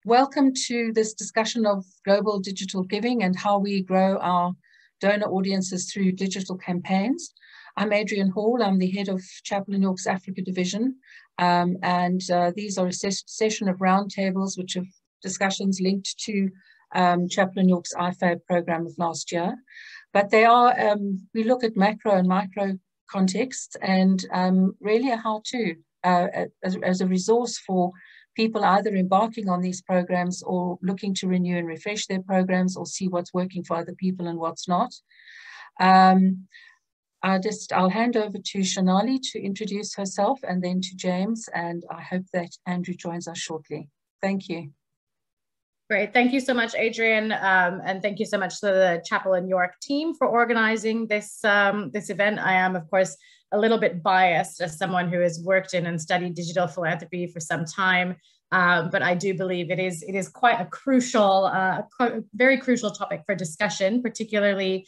Welcome to this discussion of global digital giving and how we grow our donor audiences through digital campaigns. I'm Adrienne Hall. I'm the head of Chapel & York's Africa division. These are a session of roundtables, which have discussions linked to Chapel & York's IFAB program of last year. But they are, we look at macro and micro contexts and really a how-to as a resource for people either embarking on these programs or looking to renew and refresh their programs or see what's working for other people and what's not. I'll hand over to Shonali to introduce herself and then to James, and I hope that Andrew joins us shortly. Thank you. Great, thank you so much, Adrienne, and thank you so much to the Chapel & York team for organizing this, this event. I am, of course, a little bit biased as someone who has worked in and studied digital philanthropy for some time, but I do believe it is quite a crucial, very crucial topic for discussion, particularly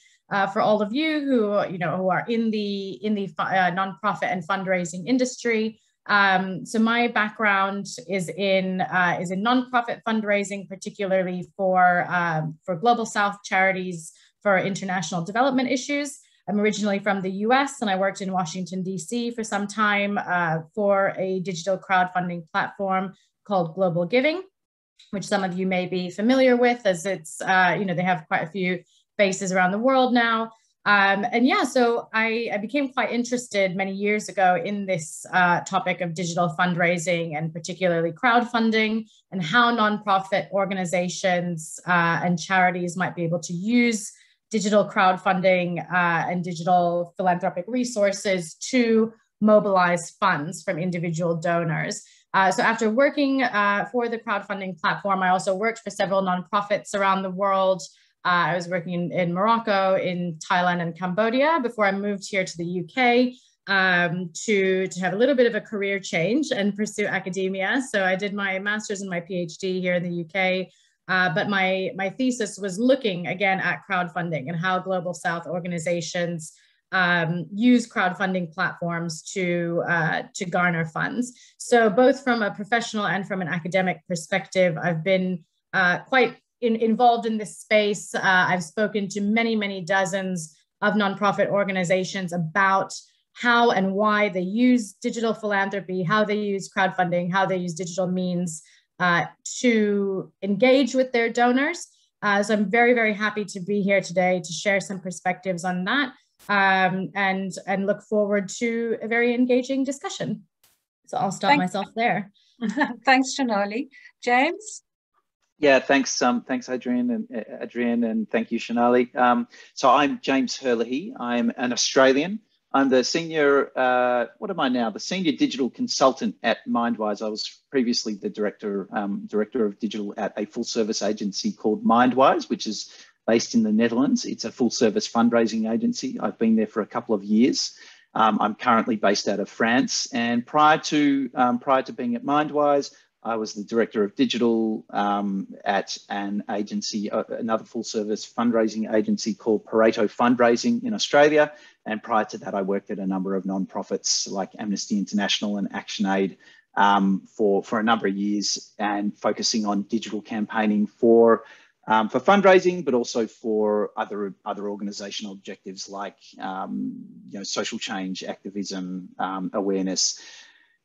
for all of you who are in the nonprofit and fundraising industry. So my background is in nonprofit fundraising, particularly for Global South charities for international development issues. I'm originally from the US and I worked in Washington, DC for some time for a digital crowdfunding platform called Global Giving, which some of you may be familiar with as it's, they have quite a few bases around the world now. So I became quite interested many years ago in this topic of digital fundraising and particularly crowdfunding and how nonprofit organizations and charities might be able to use digital crowdfunding and digital philanthropic resources to mobilize funds from individual donors. So after working for the crowdfunding platform, I also worked for several nonprofits around the world. I was working in Morocco, in Thailand and Cambodia before I moved here to the UK to have a little bit of a career change and pursue academia. So I did my master's and my PhD here in the UK. But my thesis was looking again at crowdfunding and how Global South organizations use crowdfunding platforms to garner funds. So both from a professional and from an academic perspective, I've been quite involved in this space. I've spoken to many, many dozens of nonprofit organizations about how and why they use digital philanthropy, how they use crowdfunding, how they use digital means to engage with their donors. So I'm very, very happy to be here today to share some perspectives on that and look forward to a very engaging discussion. So I'll stop myself there. Thanks, Shonali. James? Yeah, thanks Adrienne, and thank you, Shonali. So I'm James Herlihy. I'm an Australian. I'm the senior, what am I now? The senior digital consultant at Mindwise. I was previously the director of digital at a full service agency called Mindwise, which is based in the Netherlands. It's a full service fundraising agency. I've been there for a couple of years. I'm currently based out of France. And prior to being at Mindwise, I was the director of digital at an agency, another full service fundraising agency called Pareto Fundraising in Australia. And prior to that, I worked at a number of nonprofits like Amnesty International and ActionAid for a number of years, and focusing on digital campaigning for fundraising, but also for other organizational objectives like social change, activism, awareness.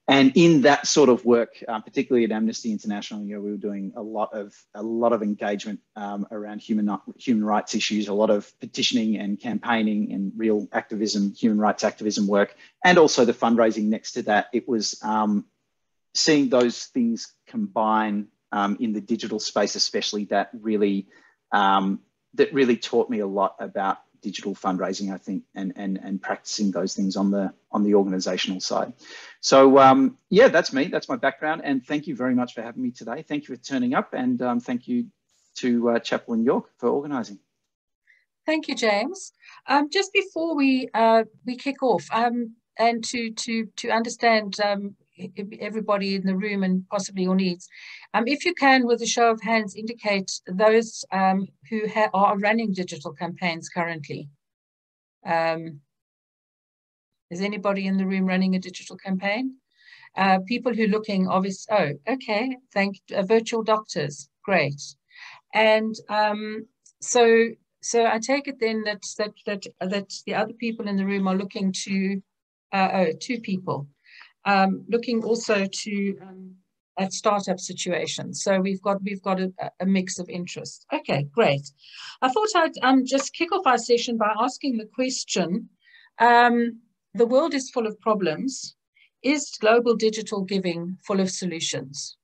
And in that sort of work, particularly at Amnesty International, we were doing a lot of engagement around human rights issues, a lot of petitioning and campaigning and real activism, human rights activism work, and also the fundraising next to that. It was seeing those things combine in the digital space, especially that really taught me a lot about digital fundraising, I think, and practicing those things on the organizational side. So yeah, that's me. That's my background. And thank you very much for having me today. Thank you for turning up, and thank you to Chapel & York for organizing. Thank you, James. Just before we kick off, and to understand everybody in the room and possibly your needs, if you can, with a show of hands, indicate those who are running digital campaigns currently. Is anybody in the room running a digital campaign? People who are looking obvious. Oh, okay. Virtual doctors. Great. And so I take it then that the other people in the room are looking to two people looking also to at startup situations. So we've got a mix of interests. Okay, great. I thought I'd just kick off our session by asking the question: the world is full of problems. Is global digital giving full of solutions?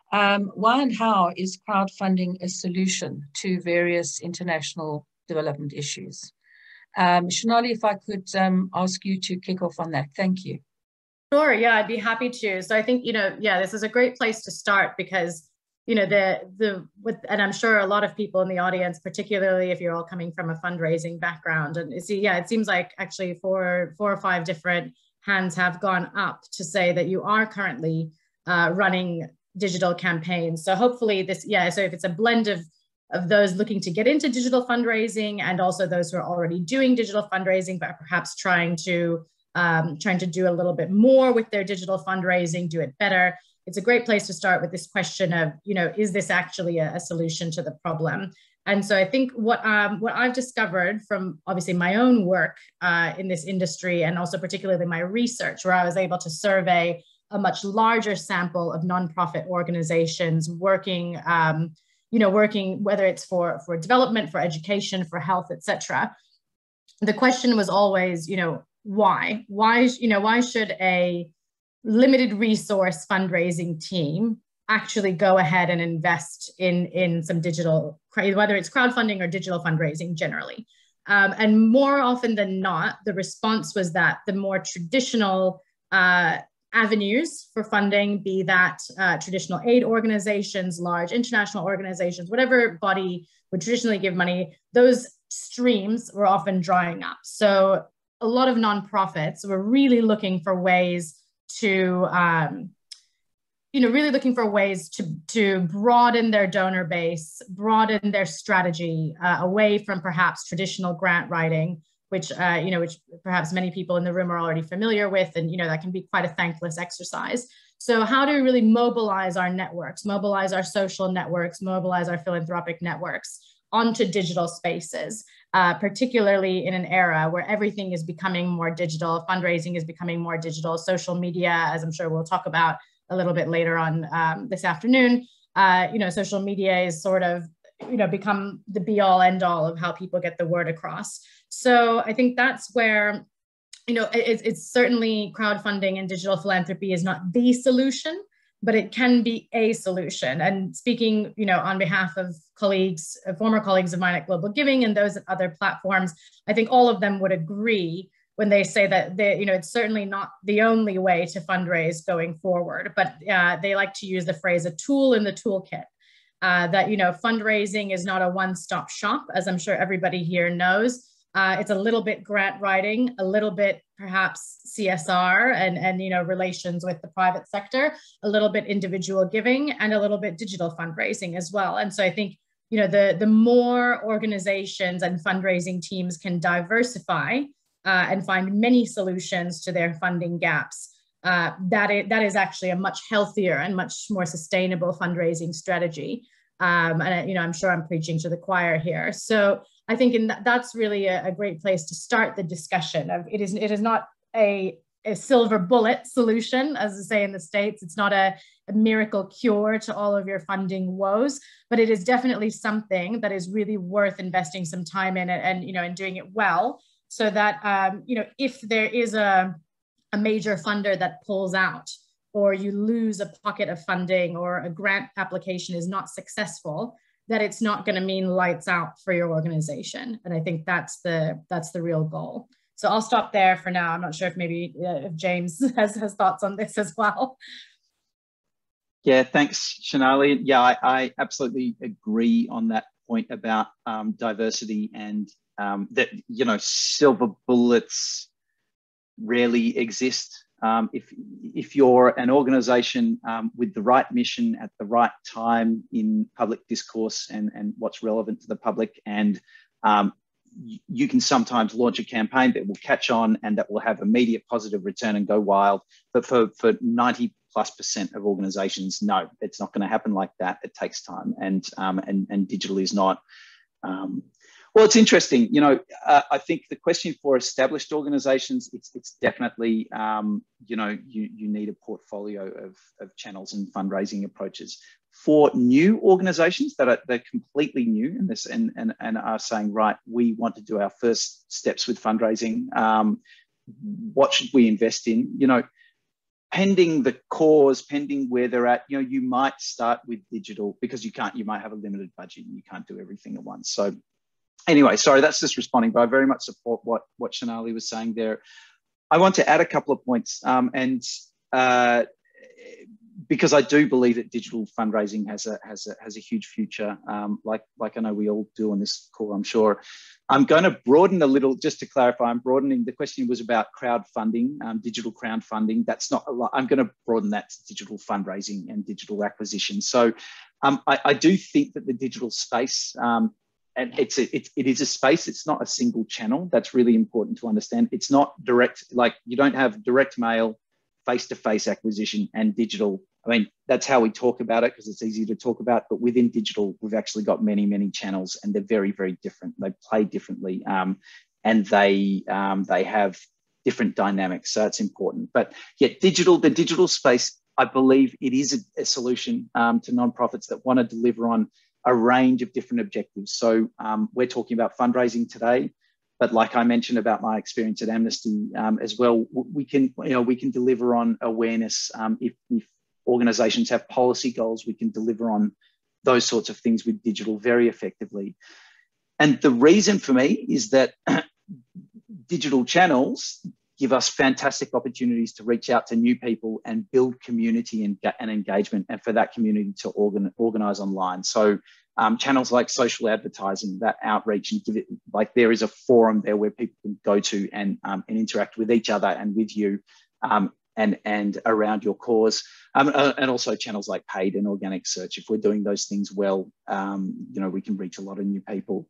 Why and how is crowdfunding a solution to various international development issues? Shonali, if I could ask you to kick off on that. Thank you. Sure, yeah, I'd be happy to. So I think, this is a great place to start because, and I'm sure a lot of people in the audience, particularly if you're all coming from a fundraising background, and it seems like actually four or five different hands have gone up to say that you are currently running digital campaigns. So hopefully so if it's a blend of those looking to get into digital fundraising and also those who are already doing digital fundraising, but perhaps trying to do a little bit more with their digital fundraising, do it better. It's a great place to start with this question of, is this actually a solution to the problem? And so I think what I've discovered from obviously my own work in this industry, and also particularly my research, where I was able to survey a much larger sample of nonprofit organizations working, whether it's for development, for education, for health, etc. The question was always, why? Why should a limited resource fundraising team actually go ahead and invest in some digital, whether it's crowdfunding or digital fundraising generally? And more often than not, the response was that the more traditional avenues for funding, be that traditional aid organizations, large international organizations, whatever body would traditionally give money, those streams were often drying up. So a lot of nonprofits were really looking for ways to, to broaden their donor base, broaden their strategy away from perhaps traditional grant writing, which perhaps many people in the room are already familiar with, and that can be quite a thankless exercise. So how do we really mobilize our networks, mobilize our social networks, mobilize our philanthropic networks onto digital spaces, particularly in an era where everything is becoming more digital, fundraising is becoming more digital, social media, as I'm sure we'll talk about a little bit later on this afternoon, social media is sort of, become the be all end all of how people get the word across. So I think that's where, it's certainly crowdfunding and digital philanthropy is not the solution, but it can be a solution. And speaking, on behalf of colleagues, former colleagues of mine at Global Giving and those at other platforms, I think all of them would agree when they say that it's certainly not the only way to fundraise going forward, but they like to use the phrase a tool in the toolkit. That fundraising is not a one-stop shop, as I'm sure everybody here knows. It's a little bit grant writing, a little bit perhaps CSR and relations with the private sector, a little bit individual giving, and a little bit digital fundraising as well. And so I think the more organizations and fundraising teams can diversify and find many solutions to their funding gaps, that is actually a much healthier and much more sustainable fundraising strategy. And I'm sure I'm preaching to the choir here. So I think that's really a great place to start the discussion of it is not a silver bullet solution, as they say in the States. It's not a miracle cure to all of your funding woes, but it is definitely something that is really worth investing some time in and doing it well, so that if there is a major funder that pulls out, or you lose a pocket of funding, or a grant application is not successful, that it's not going to mean lights out for your organization. And I think that's the real goal. So I'll stop there for now. I'm not sure if maybe if James has thoughts on this as well. Yeah, thanks, Shonali. Yeah, I absolutely agree on that point about diversity, and that silver bullets rarely exist. If you're an organization with the right mission at the right time in public discourse and what's relevant to the public, and you can sometimes launch a campaign that will catch on and that will have immediate positive return and go wild. But for 90+% of organizations, no, it's not going to happen like that. It takes time, and digital is not. Well, it's interesting. You know, I think the question for established organizations, it's definitely, you know, you need a portfolio of channels and fundraising approaches. For new organizations they're completely new in this and are saying, right, we want to do our first steps with fundraising. What should we invest in? You know, pending the cause, pending where they're at, you know, you might start with digital because you might have a limited budget and you can't do everything at once. So anyway, sorry, that's just responding, but I very much support what Shonali was saying there. I want to add a couple of points, because I do believe that digital fundraising has a huge future, like I know we all do on this call, I'm sure. I'm going to broaden a little, just to clarify, I'm broadening. The question was about crowdfunding, digital crowdfunding. That's not a lot. I'm going to broaden that to digital fundraising and digital acquisition. So I do think that the digital space, and it is a space, it's not a single channel. That's really important to understand. It's not direct, like you don't have direct mail, face-to-face acquisition and digital. I mean, that's how we talk about it because it's easy to talk about, but within digital, we've actually got many, many channels and they're very, very different. They play differently, and they have different dynamics. So it's important. But yet the digital space, I believe it is a solution to nonprofits that want to deliver on a range of different objectives. So we're talking about fundraising today, but like I mentioned about my experience at Amnesty as well, we can deliver on awareness. If organizations have policy goals, we can deliver on those sorts of things with digital very effectively. And the reason for me is that digital channels give us fantastic opportunities to reach out to new people and build community and engagement, and for that community to organize online. So channels like social advertising, that outreach, and give it, like there is a forum there where people can go to and interact with each other and with you, and around your cause, and also channels like paid and organic search. If we're doing those things well, you know, we can reach a lot of new people.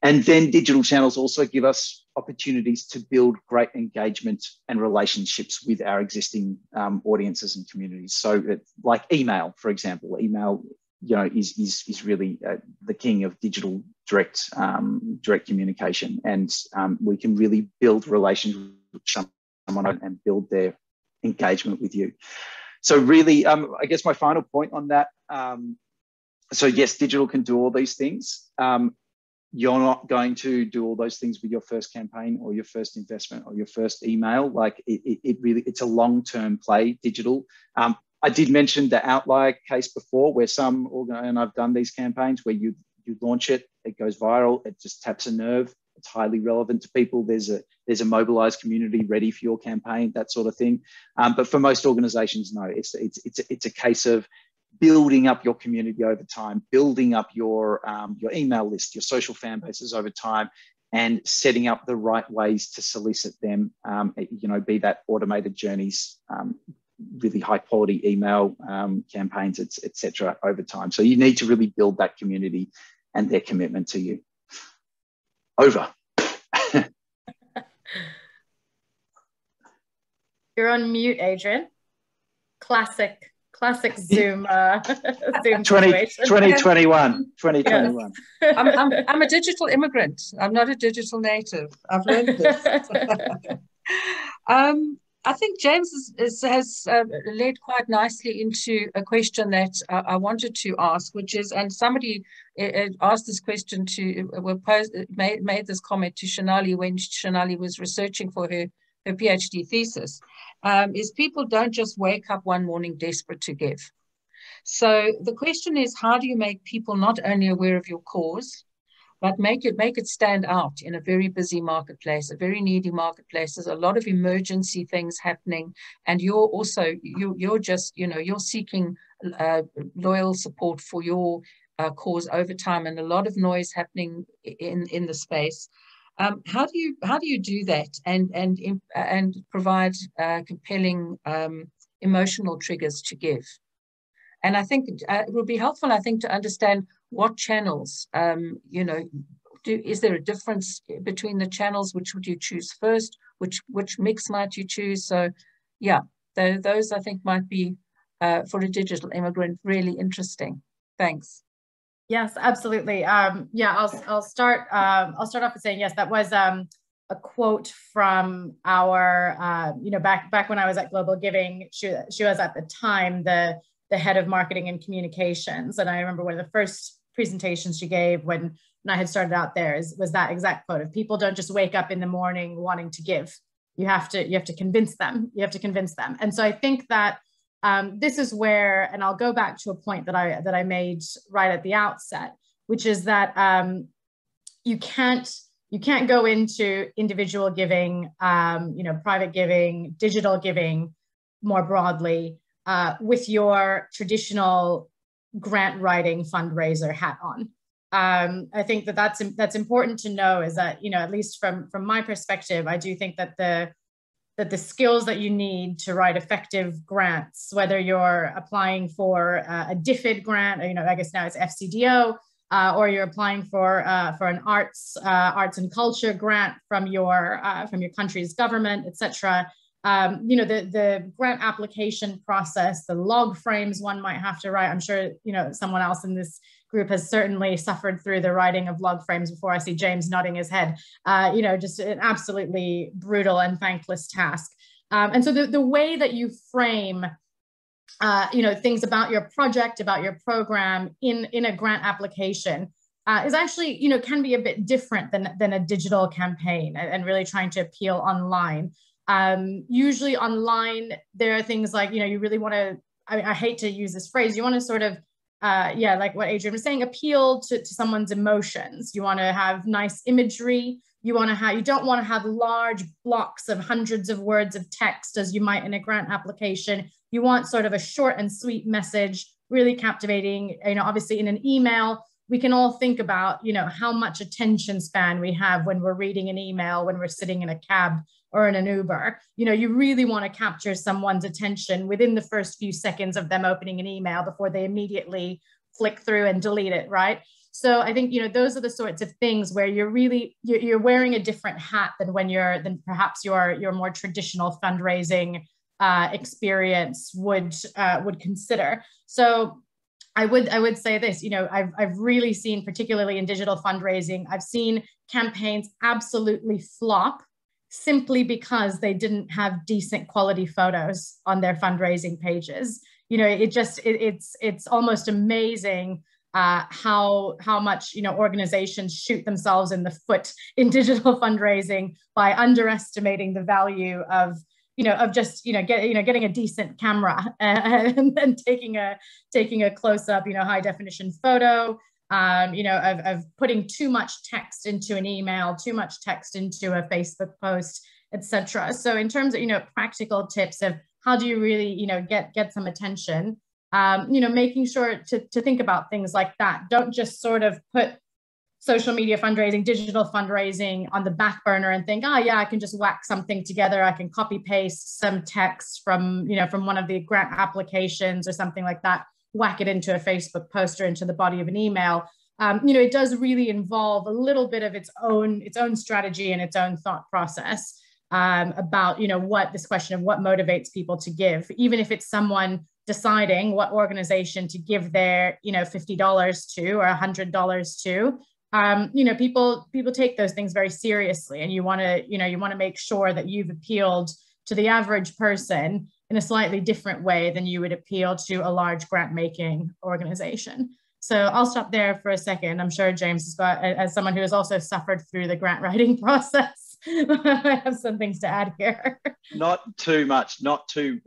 And then digital channels also give us opportunities to build great engagement and relationships with our existing audiences and communities. So like email, for example, email, you know, is really the king of digital direct communication, and we can really build relationships with someone and build their engagement with you. So really, I guess my final point on that. So yes, digital can do all these things. You're not going to do all those things with your first campaign or your first investment or your first email. Like it's a long-term play, digital. I did mention the outlier case before, where and I've done these campaigns where you launch it, it goes viral, it just taps a nerve, it's highly relevant to people. There's a mobilized community ready for your campaign, that sort of thing. But for most organizations, no, it's a case of building up your community over time, building up your email list, your social fan bases over time, and setting up the right ways to solicit them, you know, be that automated journeys, really high quality email campaigns, etc. over time. So you need to really build that community and their commitment to you. Over. You're on mute, Adrian. Classic Zoom Zoom 2021. Yes. I'm a digital immigrant. I'm not a digital native. I've learned this. I think James has led quite nicely into a question that I wanted to ask, which is, and somebody asked this question made this comment to Shonali when Shonali was researching for her PhD thesis, is people don't just wake up one morning desperate to give. So the question is, how do you make people not only aware of your cause, but make it stand out in a very busy marketplace, a very needy marketplace? There's a lot of emergency things happening, and you're seeking loyal support for your cause over time, and a lot of noise happening in the space. How do you do that and provide compelling emotional triggers to give? And I think it would be helpful, I think, to understand what channels, is there a difference between the channels? Which would you choose first? Which mix might you choose? So yeah, those I think might be for a digital immigrant really interesting. Thanks. Yes, absolutely. Yeah, I'll start off with saying yes. That was a quote from our back when I was at Global Giving. She was at the time the head of marketing and communications, and I remember one of the first presentations she gave when I had started out there was that exact quote of, people don't just wake up in the morning wanting to give. You have to convince them. You have to convince them. And so I think that this is where, and I'll go back to a point that I made right at the outset, which is that you can't go into individual giving, private giving, digital giving more broadly with your traditional grant writing fundraiser hat on. I think that's important to know, is that, at least from my perspective, I do think that the skills that you need to write effective grants, whether you're applying for a DFID grant, or, I guess now it's FCDO, or you're applying for an arts and culture grant from your country's government, etc. The grant application process, the log frames one might have to write. I'm sure, someone else in this group has certainly suffered through the writing of log frames before. I see James nodding his head. Just an absolutely brutal and thankless task. And so the way that you frame things about your project, about your program in a grant application is actually, can be a bit different than a digital campaign, and really trying to appeal online. Usually online, there are things like, you really want to, I hate to use this phrase, you want to sort of, like what Adrian was saying, appeal to someone's emotions. You want to have nice imagery. You don't want to have large blocks of hundreds of words of text as you might in a grant application. You want sort of a short and sweet message, really captivating. Obviously in an email, we can all think about, how much attention span we have when we're reading an email, when we're sitting in a cab or in an Uber. You really want to capture someone's attention within the first few seconds of them opening an email before they immediately flick through and delete it, right? So I think, those are the sorts of things where you're wearing a different hat than perhaps your more traditional fundraising experience would consider. So I would say this, I've really seen, particularly in digital fundraising, I've seen campaigns absolutely flop simply because they didn't have decent quality photos on their fundraising pages. It's almost amazing how much organizations shoot themselves in the foot in digital fundraising by underestimating the value of getting a decent camera and taking a close up high definition photo, of putting too much text into an email, too much text into a Facebook post, etc. So in terms of practical tips of how do you really get some attention, making sure to think about things like that. Don't just sort of put social media fundraising, digital fundraising on the back burner and think, oh yeah, I can just whack something together. I can copy paste some text from one of the grant applications or something like that, whack it into a Facebook post or into the body of an email. It does really involve a little bit of its own strategy and its own thought process about what this question of what motivates people to give, even if it's someone deciding what organization to give their $50 to or $100 to. People take those things very seriously, and you want to make sure that you've appealed to the average person in a slightly different way than you would appeal to a large grant making organization. So I'll stop there for a second. I'm sure James has got, as someone who has also suffered through the grant writing process, I have some things to add here. Not too much, to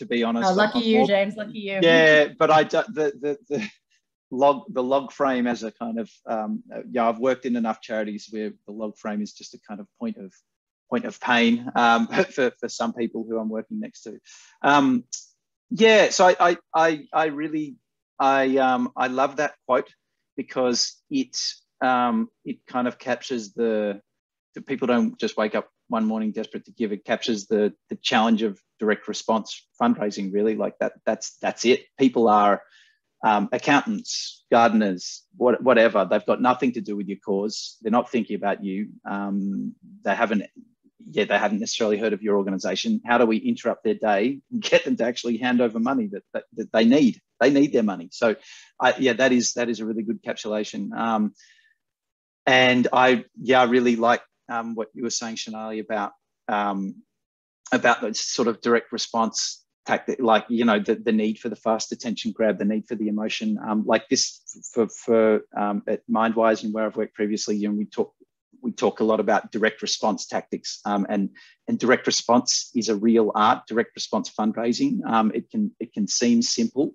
be honest. Oh, lucky you, James, lucky you. Yeah, but the log frame as a kind of, I've worked in enough charities where the log frame is just a kind of point of pain for some people who I'm working next to. So I love that quote because it kind of captures the people don't just wake up one morning desperate to give. It captures the challenge of direct response fundraising, really. Like that's it. People are accountants, gardeners, whatever. They've got nothing to do with your cause. They're not thinking about you. They hadn't necessarily heard of your organisation. How do we interrupt their day and get them to actually hand over money that they need? They need their money. So, that is a really good encapsulation. And I really like what you were saying, Shonali, about the sort of direct response tactic, like, you know, the need for the fast attention grab, the need for the emotion. Like this for at Mindwise and where I've worked previously, you know, we talk a lot about direct response tactics, and direct response is a real art. Direct response fundraising, it can seem simple,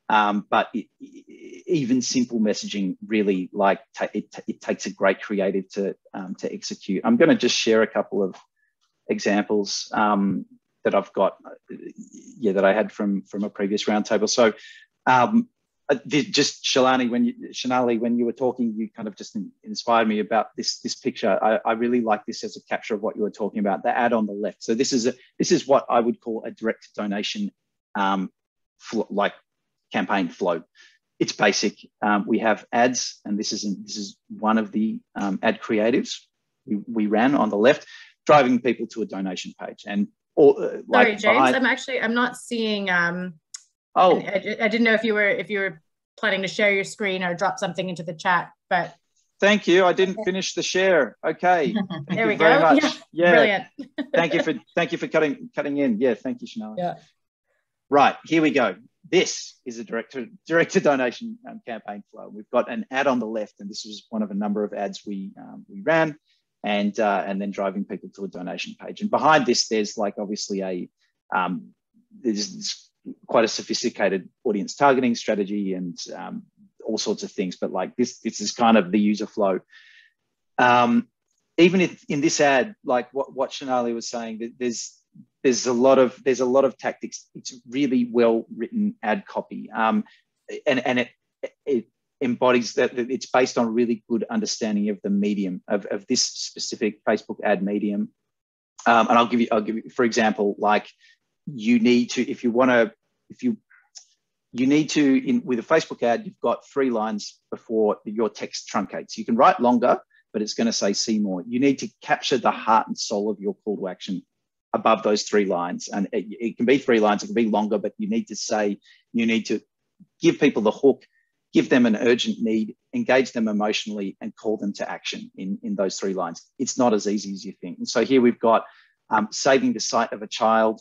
but even simple messaging really, like, it takes a great creative to execute. I'm going to just share a couple of examples that I've got, that I had from a previous roundtable. So just Shonali, when you were talking, you kind of just inspired me about this picture. I really like this as a capture of what you were talking about, the ad on the left. So this is what I would call a direct donation like campaign flow. It's basic. We have ads, and this is one of the ad creatives we ran on the left, driving people to a donation page. And sorry, James, I'm not seeing. I didn't know if you were planning to share your screen or drop something into the chat, but. Thank you. I didn't finish the share. Okay. There we go. Very much. Yeah. Brilliant. thank you for cutting in. Yeah. Thank you, Shonali. Yeah. Right. Here we go. This is a direct to donation campaign flow. We've got an ad on the left, and this was one of a number of ads we ran, and then driving people to a donation page. And behind this, there's like obviously there's quite a sophisticated audience targeting strategy and all sorts of things. But like this is kind of the user flow. Even if in this ad, like what Shonali was saying, there's a lot of tactics. It's really well written ad copy, and it embodies that. It's based on really good understanding of the medium of this specific Facebook ad medium. And I'll give you, for example, like you need to, with a Facebook ad, you've got 3 lines before your text truncates. You can write longer, but it's going to say see more. You need to capture the heart and soul of your call to action above those 3 lines. And it can be 3 lines, it can be longer, but you need to give people the hook, give them an urgent need, engage them emotionally, and call them to action in those 3 lines. It's not as easy as you think. And so here we've got saving the sight of a child,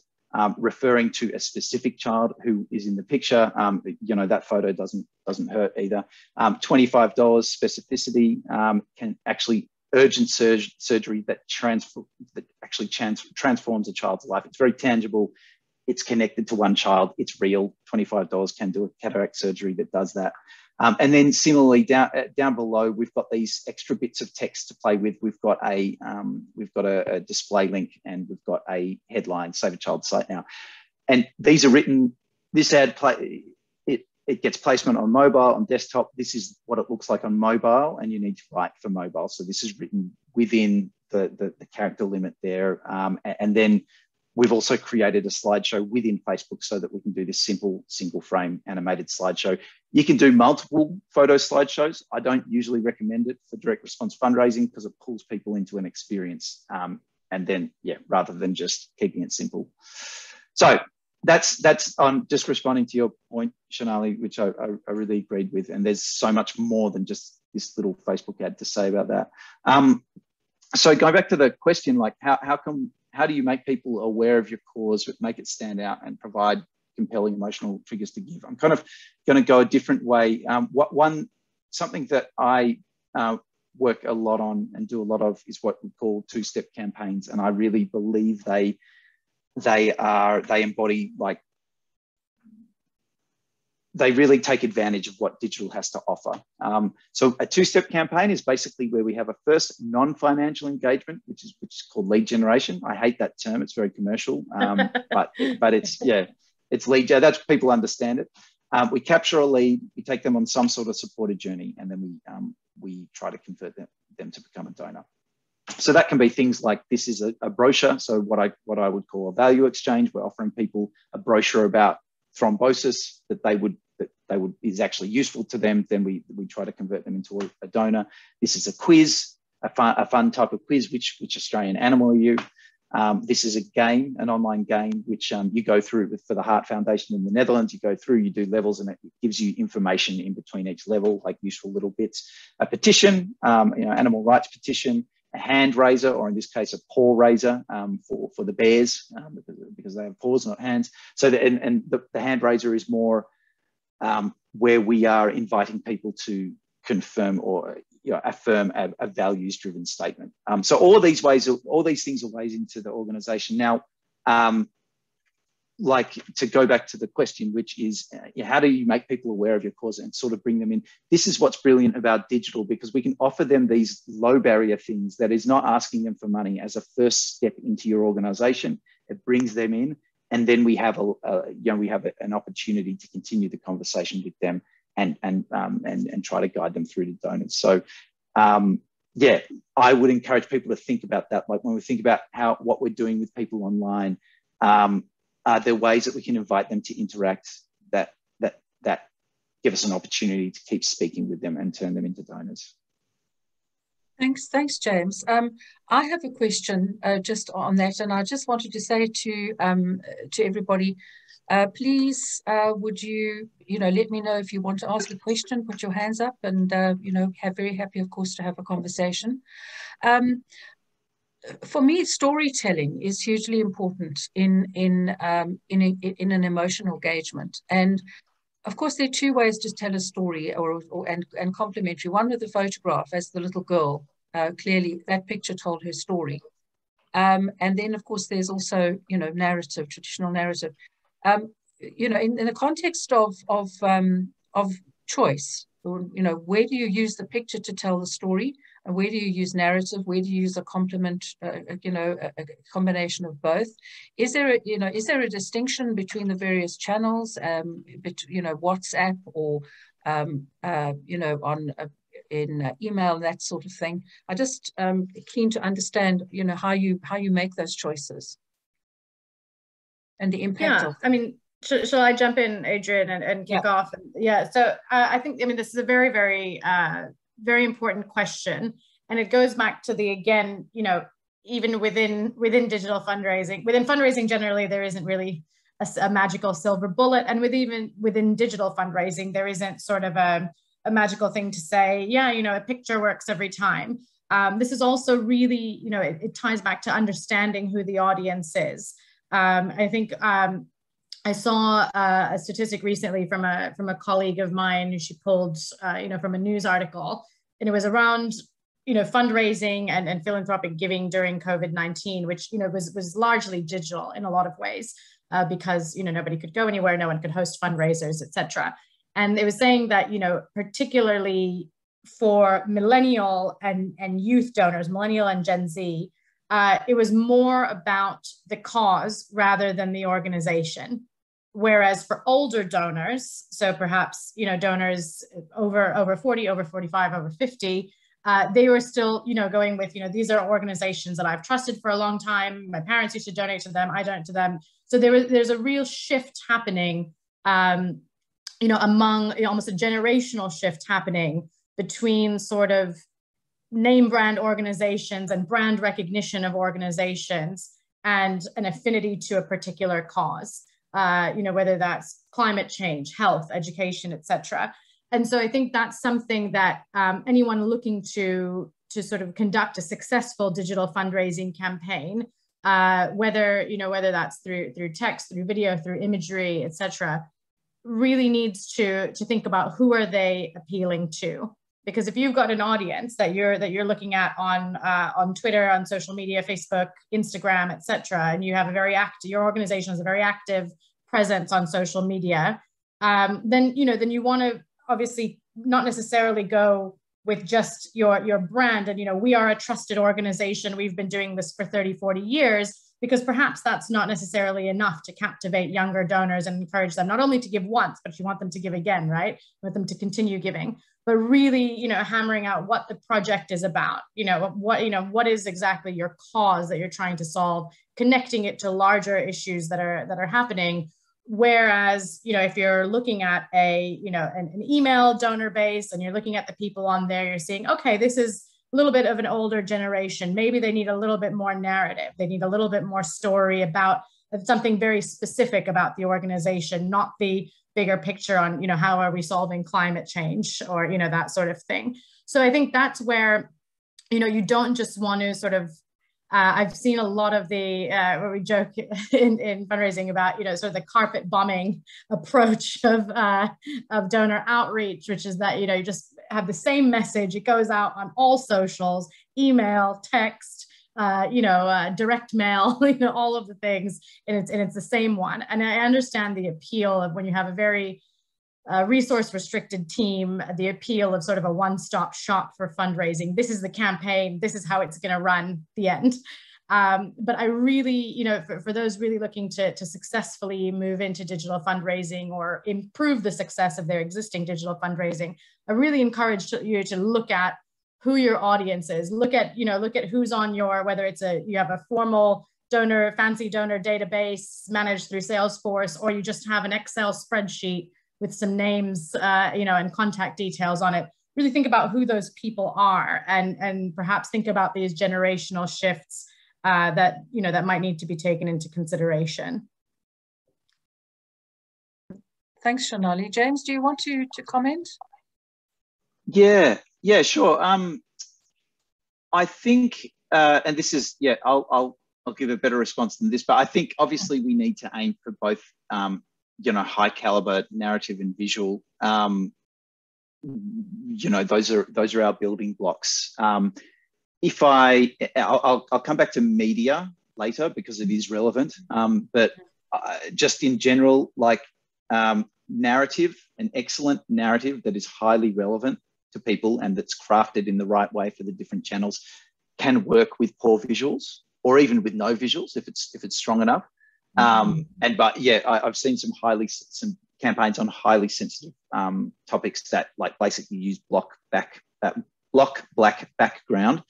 referring to a specific child who is in the picture. You know, that photo doesn't hurt either. $25 specificity, can actually urgent surgery that actually transforms a child's life. It's very tangible. It's connected to one child. It's real. $25 can do a cataract surgery that does that. And then similarly down below, we've got these extra bits of text to play with. We've got a display link, and we've got a headline, Save a Child's Sight Now. And these are written, this ad it gets placement on mobile, on desktop. This is what it looks like on mobile, and you need to write for mobile. So this is written within the character limit there. And then we've also created a slideshow within Facebook so that we can do this simple single frame animated slideshow. You can do multiple photo slideshows. I don't usually recommend it for direct response fundraising because it pulls people into an experience. And then, rather than just keeping it simple. So that's just responding to your point, Shonali, which I really agreed with. And there's so much more than just this little Facebook ad to say about that. So going back to the question, like how do you make people aware of your cause, make it stand out, and provide compelling emotional triggers to give? I'm kind of going to go a different way. Something that I work a lot on and do a lot of is what we call 2-step campaigns, and I really believe they embody, like, they really take advantage of what digital has to offer. So a 2-step campaign is basically where we have a first non-financial engagement, which is called lead generation. I hate that term; it's very commercial, but it's lead. That's, people understand it. We capture a lead, we take them on some sort of supported journey, and then we try to convert them to become a donor. So that can be things like, this is a brochure. So what I would call a value exchange. We're offering people a brochure about thrombosis that is actually useful to them, then we try to convert them into a donor. This is a quiz, a fun type of quiz. Which Australian animal are you? This is a game, an online game, which you go through for the Heart Foundation in the Netherlands. You go through, you do levels, and it gives you information in between each level, like useful little bits. A petition, animal rights petition, a hand raiser, or in this case, a paw raiser for the bears, because they have paws, not hands. So the hand raiser is more where we are inviting people to confirm or affirm a values-driven statement. So all these things are ways into the organisation. Now, like to go back to the question, which is how do you make people aware of your cause and sort of bring them in? This is what's brilliant about digital, because we can offer them these low barrier things that is not asking them for money as a first step into your organisation. It brings them in, and then we have an opportunity to continue the conversation with them and try to guide them through to donors. So yeah, I would encourage people to think about that. Like when we think about what we're doing with people online, are there ways that we can invite them to interact that give us an opportunity to keep speaking with them and turn them into donors? Thanks, James. I have a question just on that, and I just wanted to say to everybody, please, would you let me know if you want to ask a question, put your hands up, and very happy, of course, to have a conversation. For me, storytelling is hugely important in an emotional engagement, and of course, there are two ways to tell a story, and complementary. One with the photograph, as the little girl, clearly that picture told her story. And then, of course, there's also, narrative, traditional narrative. In the context of choice, where do you use the picture to tell the story? And where do you use narrative? Where do you use a complement, a combination of both? Is there a distinction between the various channels, WhatsApp or, in email, that sort of thing? I just keen to understand, how you make those choices and the impact of them. I mean, shall I jump in, Adrian, and kick off? So I think, this is a very, very, very important question. And it goes back to even within digital fundraising, within fundraising generally, there isn't really a magical silver bullet. And within digital fundraising, there isn't sort of a magical thing to say, a picture works every time. This is also really, it ties back to understanding who the audience is. I think I saw a statistic recently from a colleague of mine who she pulled, from a news article, and it was around, fundraising and philanthropic giving during COVID-19, which, was largely digital in a lot of ways, because, nobody could go anywhere, no one could host fundraisers, etc. And it was saying that, particularly for millennial and youth donors, millennial and Gen Z, it was more about the cause rather than the organization. Whereas for older donors, so perhaps, donors over 40, over 45, over 50, they were still, going with, these are organizations that I've trusted for a long time. My parents used to donate to them. I donate to them. So there's a real shift happening, among almost a generational shift happening between sort of name brand organizations and brand recognition of organizations and an affinity to a particular cause. Whether that's climate change, health, education, etc. And so I think that's something that anyone looking to sort of conduct a successful digital fundraising campaign, whether that's through text, through video, through imagery, etc., really needs to think about who are they appealing to. Because if you've got an audience that you're looking at on Twitter, on social media, Facebook, Instagram, etc., and you have your organization has a very active presence on social media, then you want to obviously not necessarily go with just your brand and we are a trusted organization, we've been doing this for 30, 40 years, because perhaps that's not necessarily enough to captivate younger donors and encourage them not only to give once, but if you want them to give again, right? You want them to continue giving, but really, hammering out what the project is about, what is exactly your cause that you're trying to solve, connecting it to larger issues that are happening, Whereas, you know, if you're looking at a, you know, an email donor base and you're looking at the people on there, you're seeing, okay, this is a little bit of an older generation. Maybe they need a little bit more narrative. They need a little bit more story about something very specific about the organization, not the bigger picture on, you know, how are we solving climate change or, you know, that sort of thing. So I think that's where, you know, you don't just want to sort of, I've seen a lot of the, where we joke in fundraising about, you know, sort of the carpet bombing approach of donor outreach, which is that, you know, you just have the same message. It goes out on all socials, email, text, you know, direct mail, you know, all of the things, and it's the same one. And I understand the appeal of when you have a very resource restricted team, the appeal of sort of a one-stop shop for fundraising. This is the campaign, this is how it's going to run, the end. But I really, you know, for those really looking to successfully move into digital fundraising or improve the success of their existing digital fundraising, I really encourage you to look at who your audience is. Look at, you know, look at who's on your, whether it's you have a formal donor, fancy donor database managed through Salesforce, or you just have an Excel spreadsheet with some names, you know, and contact details on it. Really think about who those people are, and perhaps think about these generational shifts that, you know, that might need to be taken into consideration. Thanks, Shonali. James, do you want to comment? Yeah, sure. I think, and this is, yeah, I'll give a better response than this, but I think obviously we need to aim for both, you know, high caliber narrative and visual. You know, those are our building blocks. I'll come back to media later because it is relevant. But just in general, like narrative, an excellent narrative that is highly relevant to people and that's crafted in the right way for the different channels can work with poor visuals or even with no visuals if it's strong enough. But yeah, I've seen some campaigns on highly sensitive topics that like basically use block black background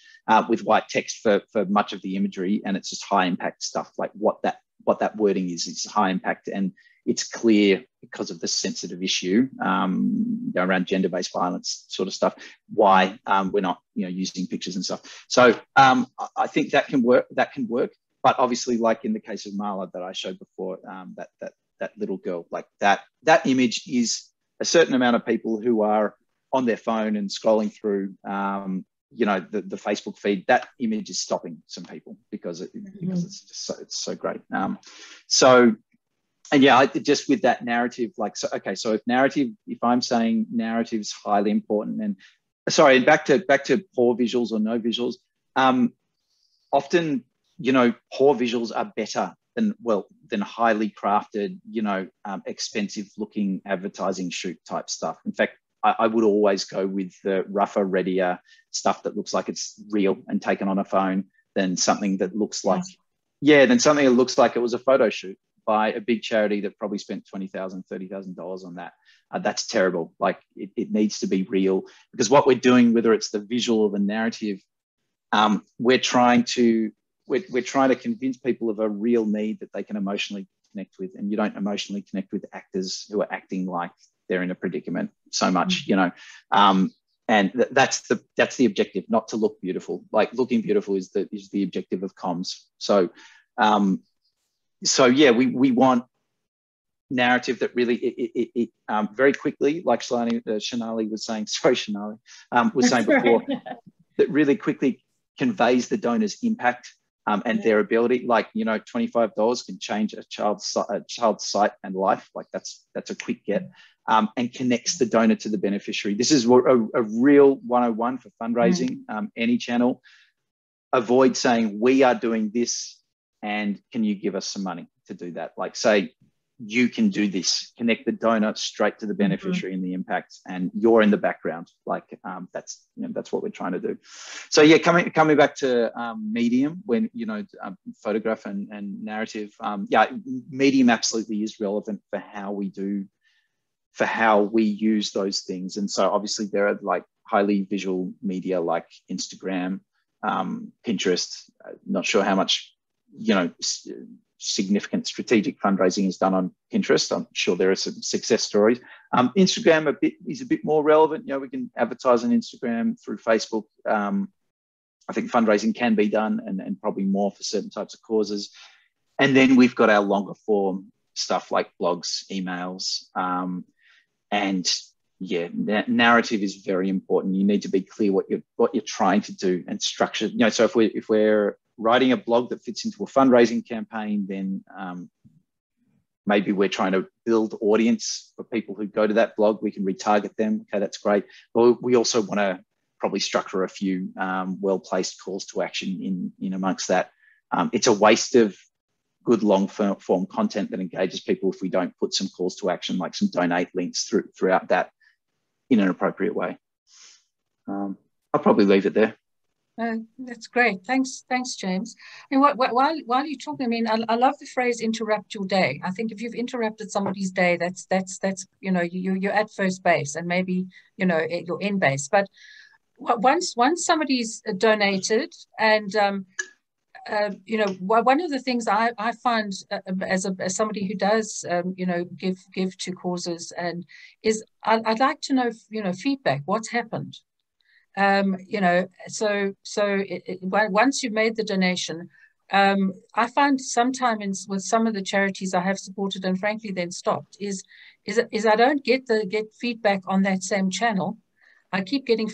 with white text for much of the imagery, and it's just high impact stuff. Like what that wording is high impact, and it's clear because of the sensitive issue around gender-based violence sort of stuff why we're not, you know, using pictures and stuff. So I think that can work. But obviously, like in the case of Marla that I showed before, that little girl, like that image is a certain amount of people who are on their phone and scrolling through, you know, the Facebook feed. That image is stopping some people because it's just so great. And yeah, just with that narrative, like, so, okay, so if I'm saying narrative is highly important, and sorry, and back to poor visuals or no visuals, often, you know, poor visuals are better than highly crafted, you know, expensive looking advertising shoot type stuff. In fact, I would always go with the rougher, readier stuff that looks like it's real and taken on a phone than something that looks like, than something that looks like it was a photo shoot by a big charity that probably spent $20,000, $30,000 on that. That's terrible. Like it needs to be real, because what we're doing, whether it's the visual or the narrative, we're trying to convince people of a real need that they can emotionally connect with, and you don't emotionally connect with actors who are acting like they're in a predicament so much, you know. And that's the objective, not to look beautiful. Like looking beautiful is the objective of comms. So yeah, we want narrative that really very quickly, like Shonali was saying, was saying before, that really quickly conveys the donor's impact and their ability. Like, you know, $25 can change a child's sight and life. Like that's a quick get, and connects the donor to the beneficiary. This is a real 101 for fundraising. Any channel. Avoid saying we are doing this and can you give us some money to do that? Like say, you can do this. Connect the donor straight to the beneficiary and the impact, and you're in the background. Like that's what we're trying to do. So yeah, coming back to medium, when you know photograph and narrative. Yeah, medium absolutely is relevant for how we use those things. And so obviously there are like highly visual media like Instagram, Pinterest. Not sure how much, you know, significant strategic fundraising is done on Pinterest. I'm sure there are some success stories. Instagram is a bit more relevant. We can advertise on Instagram, through Facebook. I think fundraising can be done, and probably more for certain types of causes. And then we've got our longer form stuff like blogs, emails, and yeah, narrative is very important. You need to be clear what you're trying to do and structure. So if we're writing a blog that fits into a fundraising campaign, then maybe we're trying to build audience for people who go to that blog. We can retarget them. Okay, that's great. But we also want to probably structure a few well-placed calls to action in amongst that. It's a waste of good long-form content that engages people if we don't put some calls to action, like some donate links throughout that in an appropriate way. I'll probably leave it there. That's great. Thanks, James. And while you're talking, I mean, I love the phrase "interrupt your day." I think if you've interrupted somebody's day, that's you're at first base, and maybe you're in base. But once somebody's donated, and one of the things I find as somebody who does give to causes, and is I'd like to know feedback. What's happened? So once you've made the donation, I find sometimes with some of the charities I have supported and frankly then stopped is I don't get feedback on that same channel. I keep getting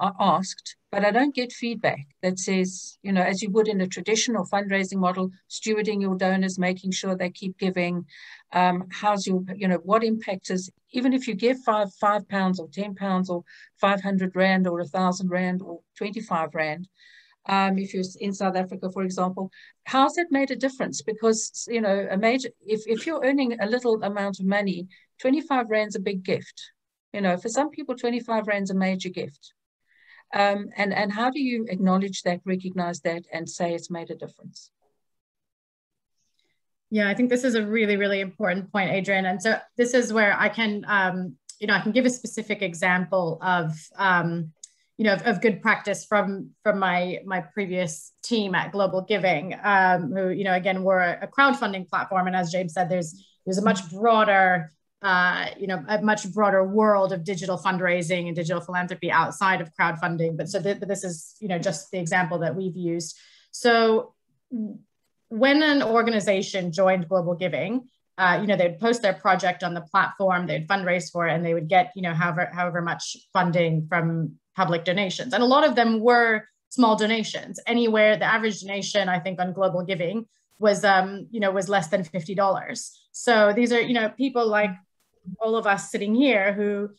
asked, but I don't get feedback that says, as you would in a traditional fundraising model, stewarding your donors, making sure they keep giving. How's your, what impact is, even if you give £5 or £10 or 500 Rand or 1,000 Rand or 25 Rand, if you're in South Africa, for example, how's that made a difference? Because, if you're earning a little amount of money, 25 Rand's a big gift. For some people, 25 Rand's a major gift. And how do you acknowledge that, recognize that, and say it's made a difference? Yeah, I think this is a really, really important point, Adrian. And so this is where I can, I can give a specific example of, of good practice from my previous team at Global Giving, who, again, we're a crowdfunding platform. And as James said, there's a much broader, a much broader world of digital fundraising and digital philanthropy outside of crowdfunding. But this is, just the example that we've used. So when an organization joined Global Giving, they'd post their project on the platform, they'd fundraise for it, and they would get, however much funding from public donations. And a lot of them were small donations. Anywhere, the average donation, I think, on Global Giving was, was less than $50. So these are, people like all of us sitting here who,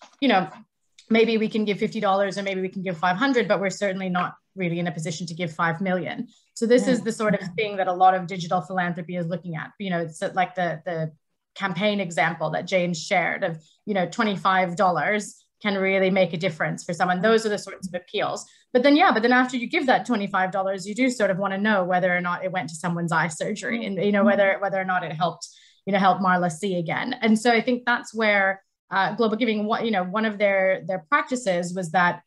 maybe we can give $50 or maybe we can give 500, but we're certainly not really in a position to give 5 million. So this is the sort of thing that a lot of digital philanthropy is looking at. It's like the campaign example that James shared of, $25 can really make a difference for someone. Those are the sorts of appeals. But then after you give that $25, you do sort of want to know whether or not it went to someone's eye surgery, and whether or not it helped Marla see again. And so I think that's where Global Giving, one of their practices was that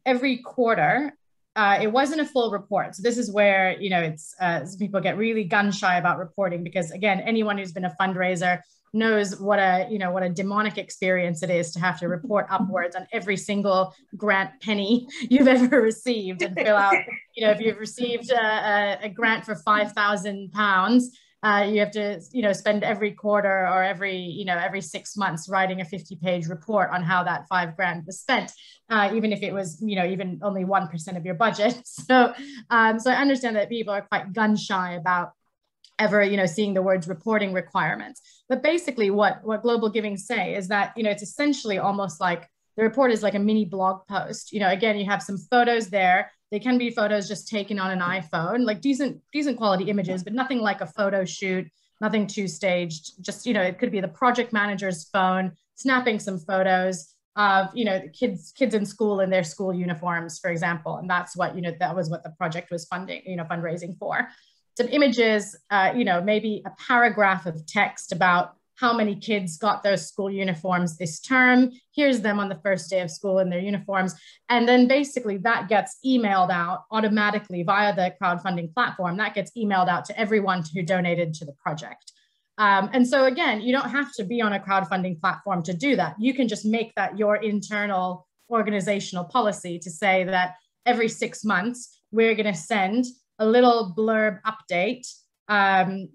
every quarter, it wasn't a full report. So this is where, it's people get really gun shy about reporting, because again, anyone who's been a fundraiser knows what a demonic experience it is to have to report upwards on every single grant penny you've ever received, and fill out, if you've received a grant for £5,000, you have to, spend every quarter or every 6 months writing a 50-page report on how that $5,000 was spent, even if it was, even only 1% of your budget. So I understand that people are quite gun shy about ever, seeing the words reporting requirements. But basically what Global Giving say is that, it's essentially almost like the report is like a mini blog post. Again, you have some photos there. They can be photos just taken on an iPhone, like decent quality images, but nothing like a photo shoot, nothing too staged. Just, it could be the project manager's phone, snapping some photos of, the kids in school in their school uniforms, for example. And that's what, that was what the project was fundraising for. Some images, maybe a paragraph of text about how many kids got their school uniforms this term. Here's them on the first day of school in their uniforms. And then basically that gets emailed out automatically via the crowdfunding platform. That gets emailed out to everyone who donated to the project. And so again, you don't have to be on a crowdfunding platform to do that. You can just make that your internal organizational policy to say that every 6 months, we're going to send a little blurb update,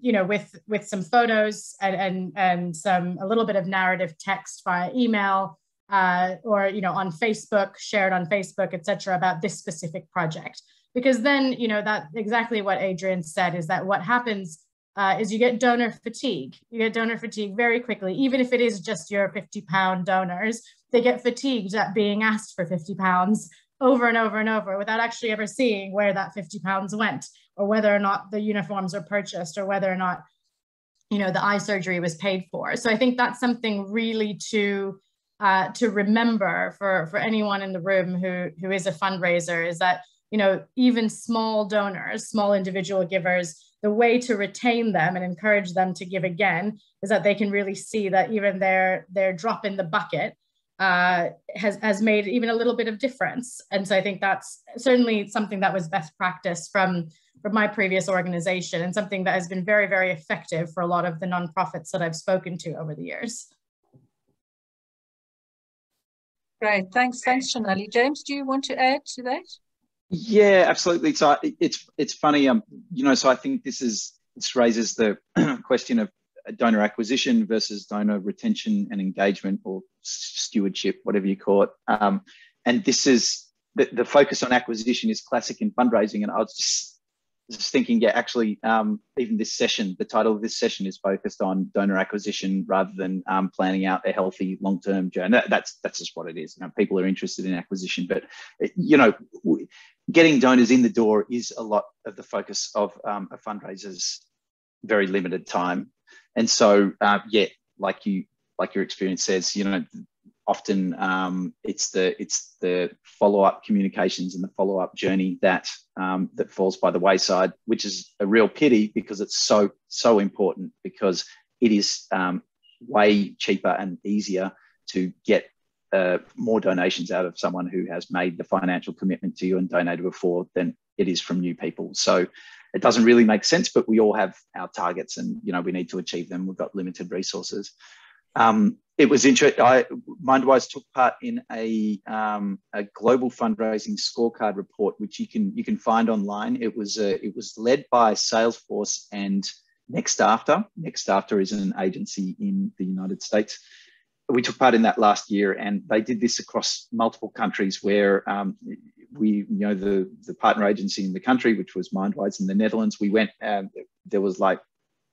you know, with some photos and a little bit of narrative text via email, or, you know, on Facebook, shared on Facebook, etc., about this specific project. Because then, you know, that exactly what Adrian said is that what happens is you get donor fatigue. You get donor fatigue very quickly, even if it is just your £50 donors. They get fatigued at being asked for £50 over and over and over without actually ever seeing where that £50 went, or whether or not the uniforms are purchased, or whether or not, you know, the eye surgery was paid for. So I think that's something really to remember for anyone in the room who is a fundraiser, is that, you know, even small donors, small individual givers, the way to retain them and encourage them to give again is that they can really see that even their drop in the bucket has made even a little bit of difference. And so I think that's certainly something that was best practice from my previous organization, and something that has been very, very effective for a lot of the nonprofits that I've spoken to over the years. Great, thanks, Shonali. James, do you want to add to that? Yeah, absolutely. So it's funny, you know, so I think this raises the question of donor acquisition versus donor retention and engagement, or stewardship, whatever you call it. And this is the focus on acquisition is classic in fundraising. And I was just thinking, yeah, actually, even this session, the title of this session is focused on donor acquisition rather than planning out a healthy long-term journey. That's just what it is. You know, people are interested in acquisition, but you know, getting donors in the door is a lot of the focus of a fundraiser's very limited time. And so, yeah, like your experience says, you know, often it's the follow-up communications and the follow-up journey that falls by the wayside, which is a real pity, because it's so important, because it is way cheaper and easier to get more donations out of someone who has made the financial commitment to you and donated before than it is from new people. So it doesn't really make sense, but we all have our targets, and you know, we need to achieve them. We've got limited resources. It was interesting. Mindwise took part in a global fundraising scorecard report, which you can find online. It was led by Salesforce and Next After. Next After is an agency in the United States. We took part in that last year, and they did this across multiple countries where we, you know, the partner agency in the country, which was Mindwise in the Netherlands, we went, there was like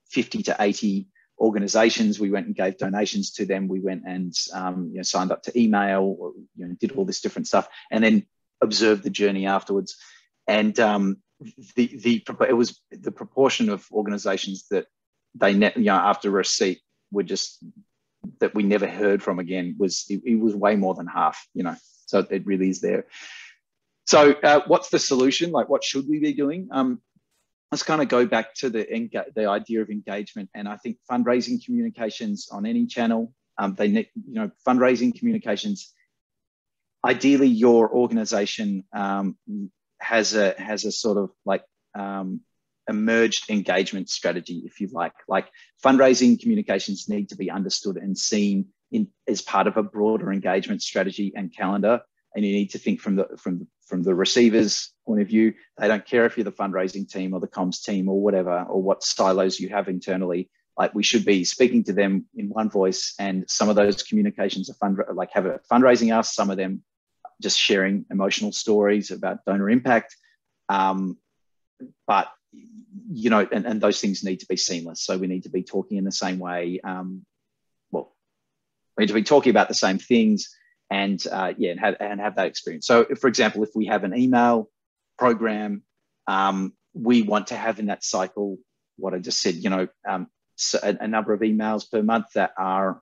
50 to 80 organizations. We went and gave donations to them. We went and you know, signed up to email, or, you know, did all this different stuff, and then observed the journey afterwards. And it was the proportion of organizations that they, you know, after receipt were just, that we never heard from again, it was way more than half, you know, so it really is there. So what's the solution? Like, what should we be doing? Let's kind of go back to the idea of engagement. And I think fundraising communications on any channel, they need, you know, fundraising communications, ideally your organization has a sort of like emerged engagement strategy, if you like. Like, fundraising communications need to be understood and seen as part of a broader engagement strategy and calendar. And you need to think from the receiver's point of view. They don't care if you're the fundraising team or the comms team or whatever, or what silos you have internally. Like, we should be speaking to them in one voice. And some of those communications are have a fundraising ask, some of them just sharing emotional stories about donor impact. But you know, and those things need to be seamless. So we need to be talking in the same way. Well, we need to be talking about the same things, and yeah, and have that experience. So, for example, if we have an email program, we want to have in that cycle what I just said. You know, so a number of emails per month that are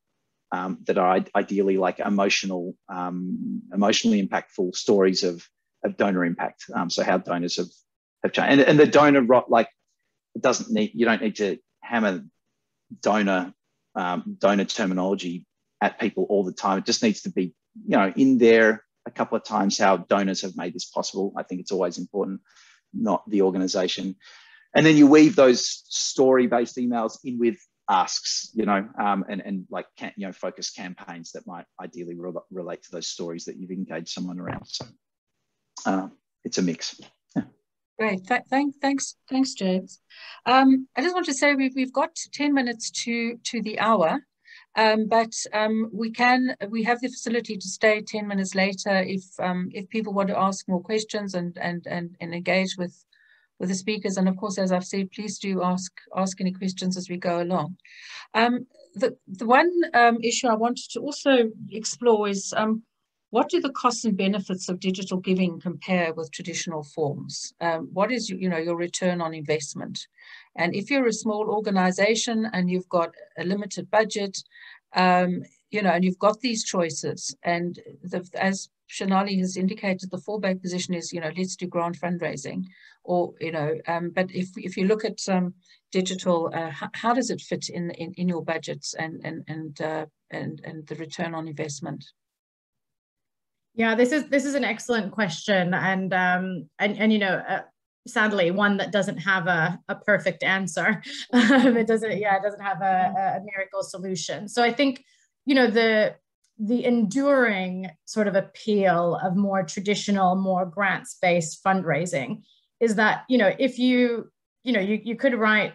ideally like emotionally impactful stories of donor impact. So how donors have changed, and the donor, like, it doesn't need, you don't need to hammer donor donor terminology at people all the time. It just needs to be, in there a couple of times how donors have made this possible. I think it's always important, not the organization. And then you weave those story-based emails in with asks, and like, focus campaigns that might ideally relate to those stories that you've engaged someone around. So it's a mix. Yeah. Great, thanks, James. I just want to say we've got 10 minutes to the hour, but we have the facility to stay 10 minutes later if people want to ask more questions and engage with the speakers. And of course, as I've said, please do ask any questions as we go along. The one issue I wanted to also explore is what do the costs and benefits of digital giving compare with traditional forms? What is your return on investment? And if you're a small organization and you've got a limited budget, and you've got these choices, and as Shonali has indicated, the fallback position is, let's do grant fundraising, or but if you look at digital, how does it fit in your budgets and the return on investment? Yeah, this is an excellent question, and sadly, one that doesn't have a perfect answer. It doesn't have a miracle solution. So I think, the enduring sort of appeal of more traditional, more grants-based fundraising is that, if you could write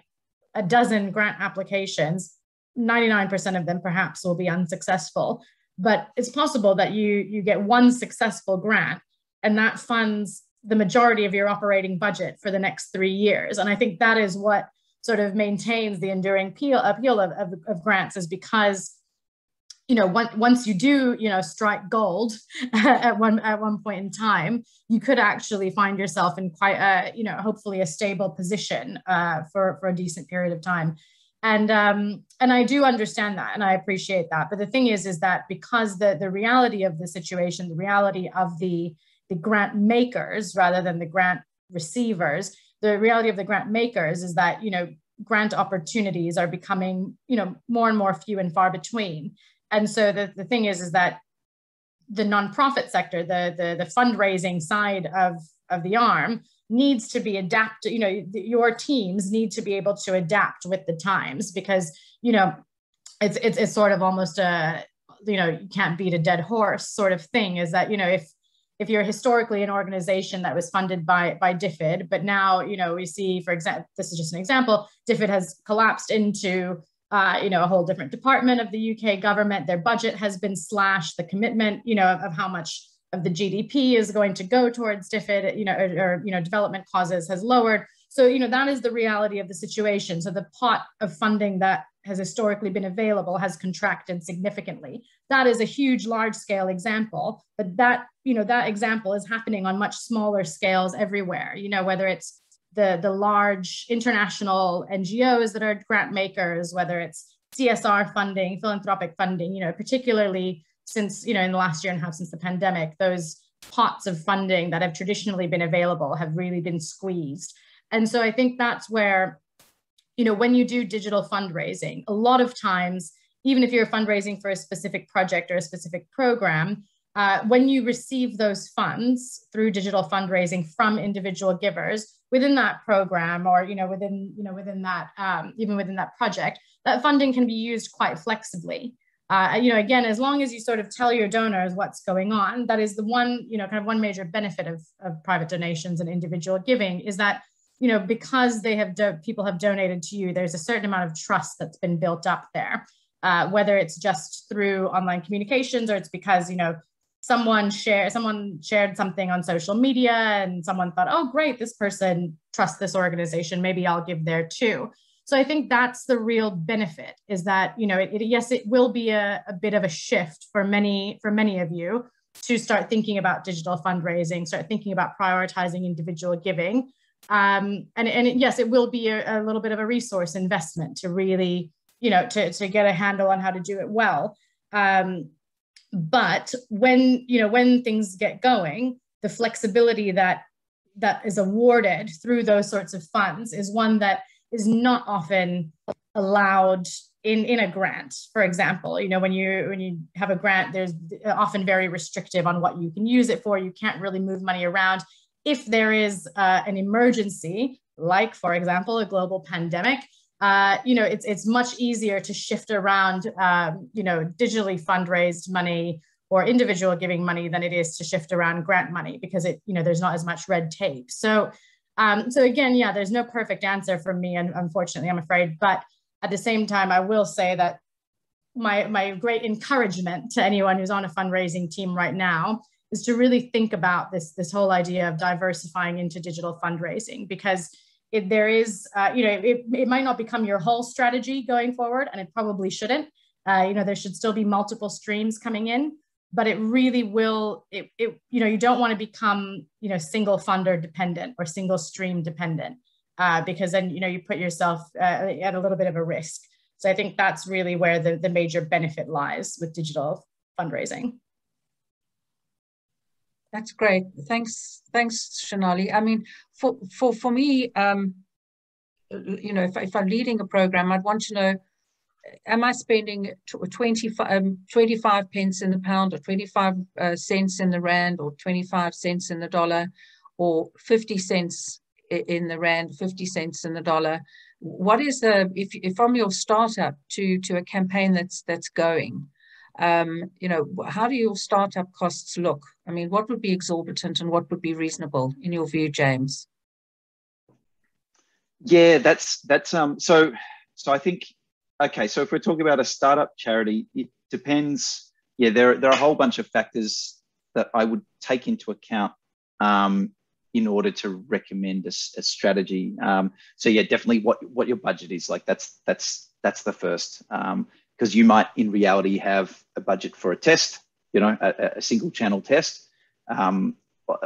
a dozen grant applications, 99% of them perhaps will be unsuccessful, but it's possible that you get one successful grant and that funds the majority of your operating budget for the next 3 years. And I think that is what sort of maintains the enduring appeal of grants, is because, once you do, strike gold at one point in time, you could actually find yourself in quite a, hopefully a stable position for a decent period of time. And I do understand that, and I appreciate that. But the thing is that because the reality of the situation, the reality of the grant makers rather than the grant receivers, the reality of the grant makers is that, grant opportunities are becoming, more and more few and far between. And so the thing is that the nonprofit sector, the fundraising side of the arm, needs to be adapted. Your teams need to be able to adapt with the times, because it's sort of almost a you can't beat a dead horse sort of thing. Is that if you're historically an organization that was funded by DFID, but now we see, for example, this is just an example, DFID has collapsed into a whole different department of the UK government. Their budget has been slashed. The commitment of how much of the GDP is going to go towards DFID, or development causes has lowered. So, that is the reality of the situation. So the pot of funding that has historically been available has contracted significantly. That is a huge, large scale example, but that example is happening on much smaller scales everywhere, whether it's the large international NGOs that are grant makers, whether it's CSR funding, philanthropic funding, particularly since, in the last year and a half since the pandemic, those pots of funding that have traditionally been available have really been squeezed. And so I think that's where, when you do digital fundraising, a lot of times, even if you're fundraising for a specific project or a specific program, when you receive those funds through digital fundraising from individual givers within that program, or within that project, that funding can be used quite flexibly. Again, as long as you sort of tell your donors what's going on, that is the one, kind of one major benefit of private donations and individual giving, is that, because people have donated to you, there's a certain amount of trust that's been built up there, whether it's just through online communications, or it's because, someone shared something on social media and someone thought, oh, great, this person trusts this organization, maybe I'll give there too. So I think that's the real benefit, is that, yes, it will be a bit of a shift for many of you to start thinking about digital fundraising, start thinking about prioritizing individual giving. Yes, it will be a little bit of a resource investment to really, to get a handle on how to do it well. But when things get going, the flexibility that is awarded through those sorts of funds is one that is not often allowed in a grant, for example. You know, when you have a grant, there's often very restrictive on what you can use it for. You can't really move money around. If there is an emergency, like, for example, a global pandemic, you know, it's much easier to shift around, you know, digitally fundraised money or individual giving money than it is to shift around grant money, because it, you know, there's not as much red tape. So, so again, yeah, there's no perfect answer from me, and unfortunately, I'm afraid. But at the same time, I will say that my great encouragement to anyone who's on a fundraising team right now is to really think about this whole idea of diversifying into digital fundraising, because there is, you know, it might not become your whole strategy going forward, and it probably shouldn't. You know, there should still be multiple streams coming in, but it really will, you know, you don't want to become, you know, single funder dependent or single stream dependent, because then, you know, you put yourself at a little bit of a risk. So I think that's really where the major benefit lies with digital fundraising. That's great. Thanks, Shonali. I mean, for me, you know, if I'm leading a program, I'd want to know, am I spending 25 pence in the pound, or 25 cents in the rand, or 25 cents in the dollar, or 50 cents in the rand, 50 cents in the dollar? What is if from your startup to a campaign that's going, you know, how do your startup costs look? I mean, what would be exorbitant and what would be reasonable in your view, James? Yeah, that's so I think, okay, so if we're talking about a startup charity, it depends. Yeah, there are a whole bunch of factors that I would take into account in order to recommend a strategy. So yeah, definitely what your budget is. Like that's the first, because you might in reality have a budget for a test, you know, a single channel test.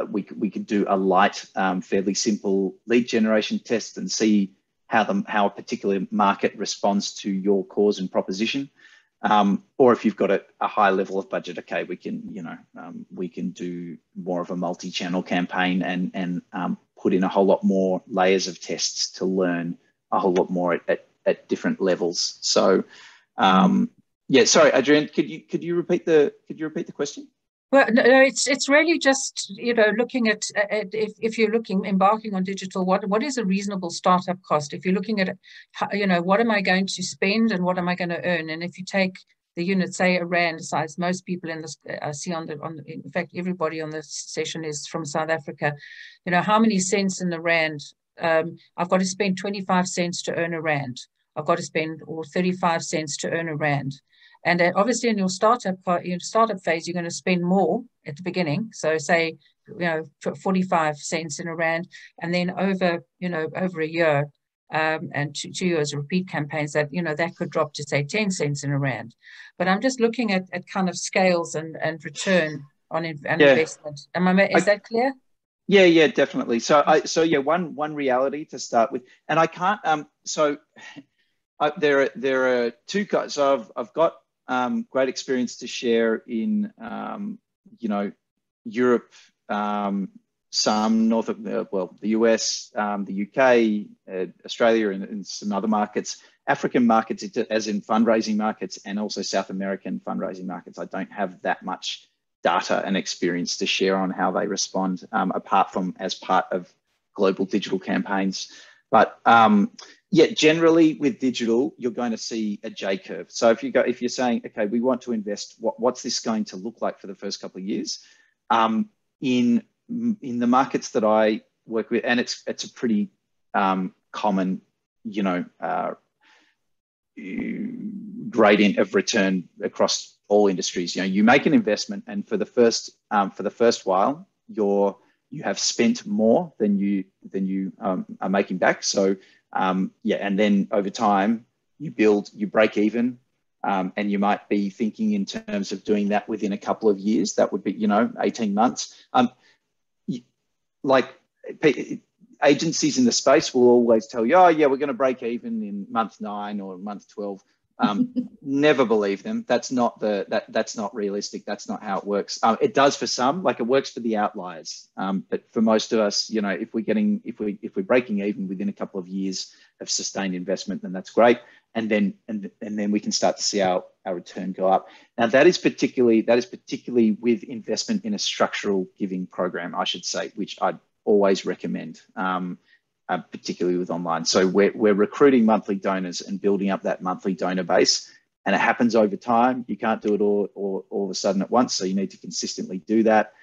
We could do a light, fairly simple lead generation test and see how a particular market responds to your cause and proposition. Or if you've got a high level of budget, okay, we can, you know, we can do more of a multi-channel campaign and put in a whole lot more layers of tests to learn a whole lot more at different levels. So, yeah, sorry, Adrienne, could you repeat the question? Well, no, it's really just, you know, looking at if you're embarking on digital, what is a reasonable startup cost? If you're looking at, you know, what am I going to spend and what am I going to earn? And if you take the unit, say a rand size, most people in this, I see in fact, everybody on this session is from South Africa. You know, how many cents in the rand? I've got to spend 25 cents to earn a rand. I've got to spend, or 35 cents to earn a rand. And obviously in your startup phase, you're going to spend more at the beginning. So say, you know, 45 cents in a rand, and then over a year and 2 years repeat campaigns, that, you know, that could drop to say 10 cents in a rand. But I'm just looking at kind of scales and return on investment. Is that clear? Yeah, definitely. So yeah, one reality to start with, and I can't. There are two guys. So I've got great experience to share in, you know, Europe, some north of, the US, the UK, Australia, and some other markets, African markets, as in fundraising markets, and also South American fundraising markets. I don't have that much data and experience to share on how they respond, apart from as part of global digital campaigns. But yeah, generally with digital, you're going to see a J curve. So if you're saying, okay, we want to invest, what's this going to look like for the first couple of years? In the markets that I work with, and it's a pretty common, you know, gradient of return across all industries. You know, you make an investment, and for the first while, you have spent more than you are making back. So yeah, and then over time you break even, and you might be thinking in terms of doing that within a couple of years. That would be, you know, 18 months. Like agencies in the space will always tell you, oh yeah, we're going to break even in month 9 or month 12. Never believe them. That's not that's not realistic. That's not how it works. It does for some, like it works for the outliers. But for most of us, you know, if we're breaking even within a couple of years of sustained investment, then that's great. And then we can start to see our return go up. Now that is particularly with investment in a structural giving program, I should say, which I'd always recommend. Particularly with online. So we're recruiting monthly donors and building up that monthly donor base, and it happens over time. You can't do it all of a sudden at once, so you need to consistently do that.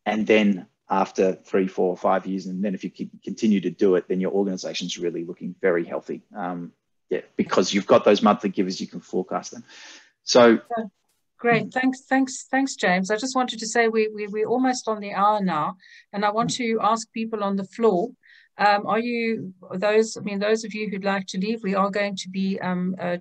And then after 3, 4, 5 years, and then if you continue to do it, then your organization's really looking very healthy. Because you've got those monthly givers, you can forecast them. So great, thanks, James. I just wanted to say we're almost on the hour now, and I want to ask people on the floor. Are you those of you who'd like to leave? We are going to be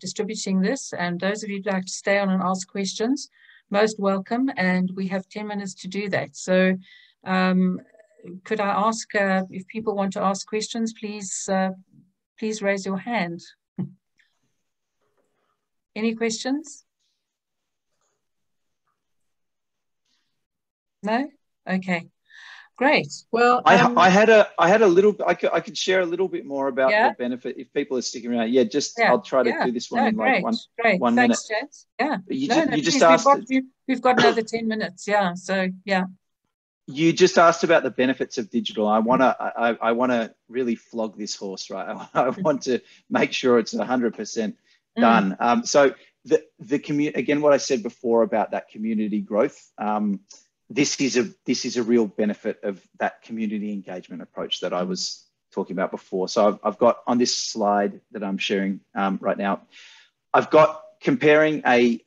distributing this, and those of you who'd like to stay on and ask questions, most welcome. And we have 10 minutes to do that. So could I ask if people want to ask questions, please raise your hand. Any questions? No? Okay. Great. Well, I had a little. I could share a little bit more about the benefit if people are sticking around. I'll try to do this one in like one minute. Thanks, James. Yeah. You just asked. We've got another 10 minutes. Yeah. So yeah. You just asked about the benefits of digital. I wanna really flog this horse, right? I want to make sure it's 100% done. So the community, again, what I said before about that community growth. This is a real benefit of that community engagement approach that I was talking about before. So I've got on this slide that I'm sharing right now, I've got comparing a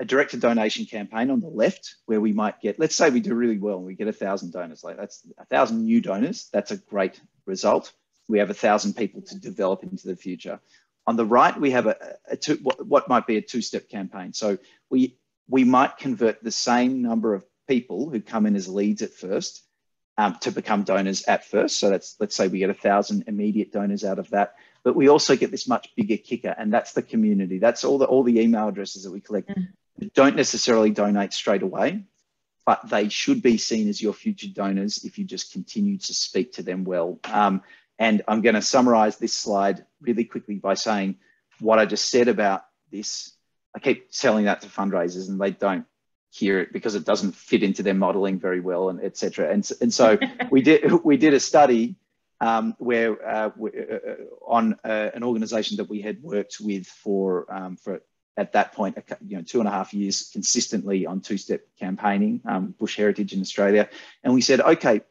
direct donation campaign on the left, where we might get, let's say we do really well and we get 1,000 donors, like that's 1,000 new donors. That's a great result. We have 1,000 people to develop into the future. On the right, we have what might be a two-step campaign. So we might convert the same number of people who come in as leads at first to become donors at first. So let's say we get 1,000 immediate donors out of that, but we also get this much bigger kicker, and that's the community. That's all the email addresses that we collect that don't necessarily donate straight away, but they should be seen as your future donors if you just continue to speak to them well. And I'm going to summarize this slide really quickly by saying what I just said about this. I keep telling that to fundraisers and they don't hear it because it doesn't fit into their modeling very well, and et cetera. And so we did a study where on an organization that we had worked with for at that point, 2.5 years consistently on two-step campaigning, Bush Heritage in Australia. And we said, okay,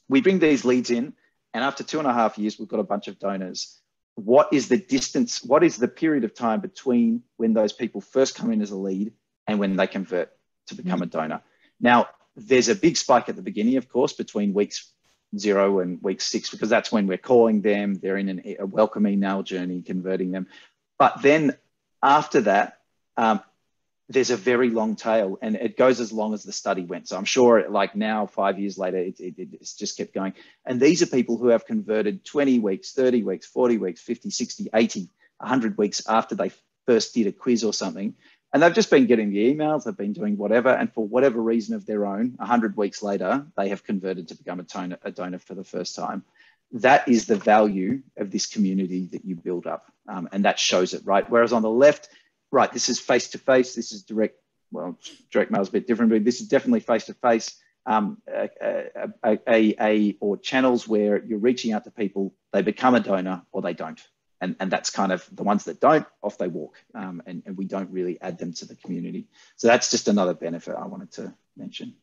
we bring these leads in, and after 2.5 years, we've got a bunch of donors. What is the distance? What is the period of time between when those people first come in as a lead and when they convert to become a donor? Now, there's a big spike at the beginning, of course, between weeks 0 and week 6, because that's when we're calling them. They're in a welcome email journey, converting them. But then after that, there's a very long tail, and it goes as long as the study went. So I'm sure like now, 5 years later, it's just kept going. And these are people who have converted 20 weeks, 30 weeks, 40 weeks, 50, 60, 80, 100 weeks after they first did a quiz or something. And they've just been getting the emails, they've been doing whatever, and for whatever reason of their own, 100 weeks later, they have converted to become a donor for the first time. That is the value of this community that you build up, and that shows it, right? Whereas on the left, right, this is face-to-face, this is direct, well, direct mail is a bit different, but this is definitely face-to-face, or channels where you're reaching out to people, they become a donor or they don't. And that's kind of the ones that don't, off they walk, and we don't really add them to the community. So that's just another benefit I wanted to mention.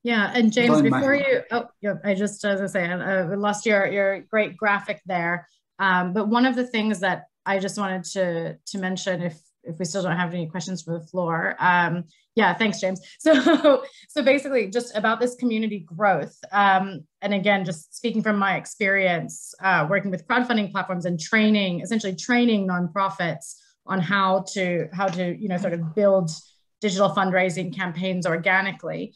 Yeah, and James, before you, I just, as I say, I lost your great graphic there. But one of the things that I just wanted to mention, if we still don't have any questions for the floor, yeah, thanks, James. So basically, just about this community growth, and again, just speaking from my experience working with crowdfunding platforms and essentially training nonprofits on how to sort of build digital fundraising campaigns organically.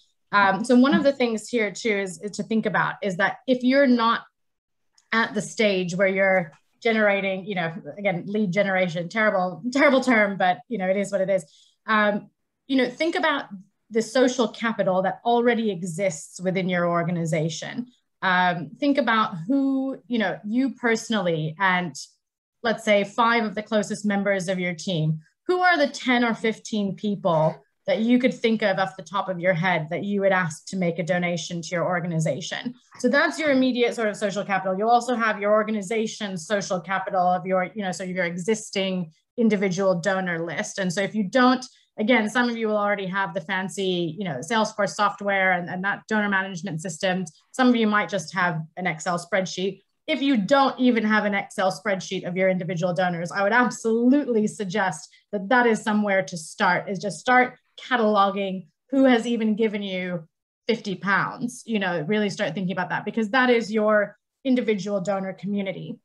So one of the things here too is to think about is that if you're not at the stage where you're generating, you know, again, lead generation, terrible term, but, you know, it is what it is. You know, think about the social capital that already exists within your organization. Think about who, you know, you personally and let's say 5 of the closest members of your team, who are the 10 or 15 people that you could think of off the top of your head that you would ask to make a donation to your organization. So that's your immediate sort of social capital. You'll also have your organization's social capital of your, you know, so your existing individual donor list. And so if you don't, again, some of you will already have the fancy, you know, Salesforce software and that donor management systems. Some of you might just have an Excel spreadsheet. If you don't even have an Excel spreadsheet of your individual donors, I would absolutely suggest that that is somewhere to start, is just start cataloging who has even given you 50 pounds, you know, really start thinking about that, because that is your individual donor community.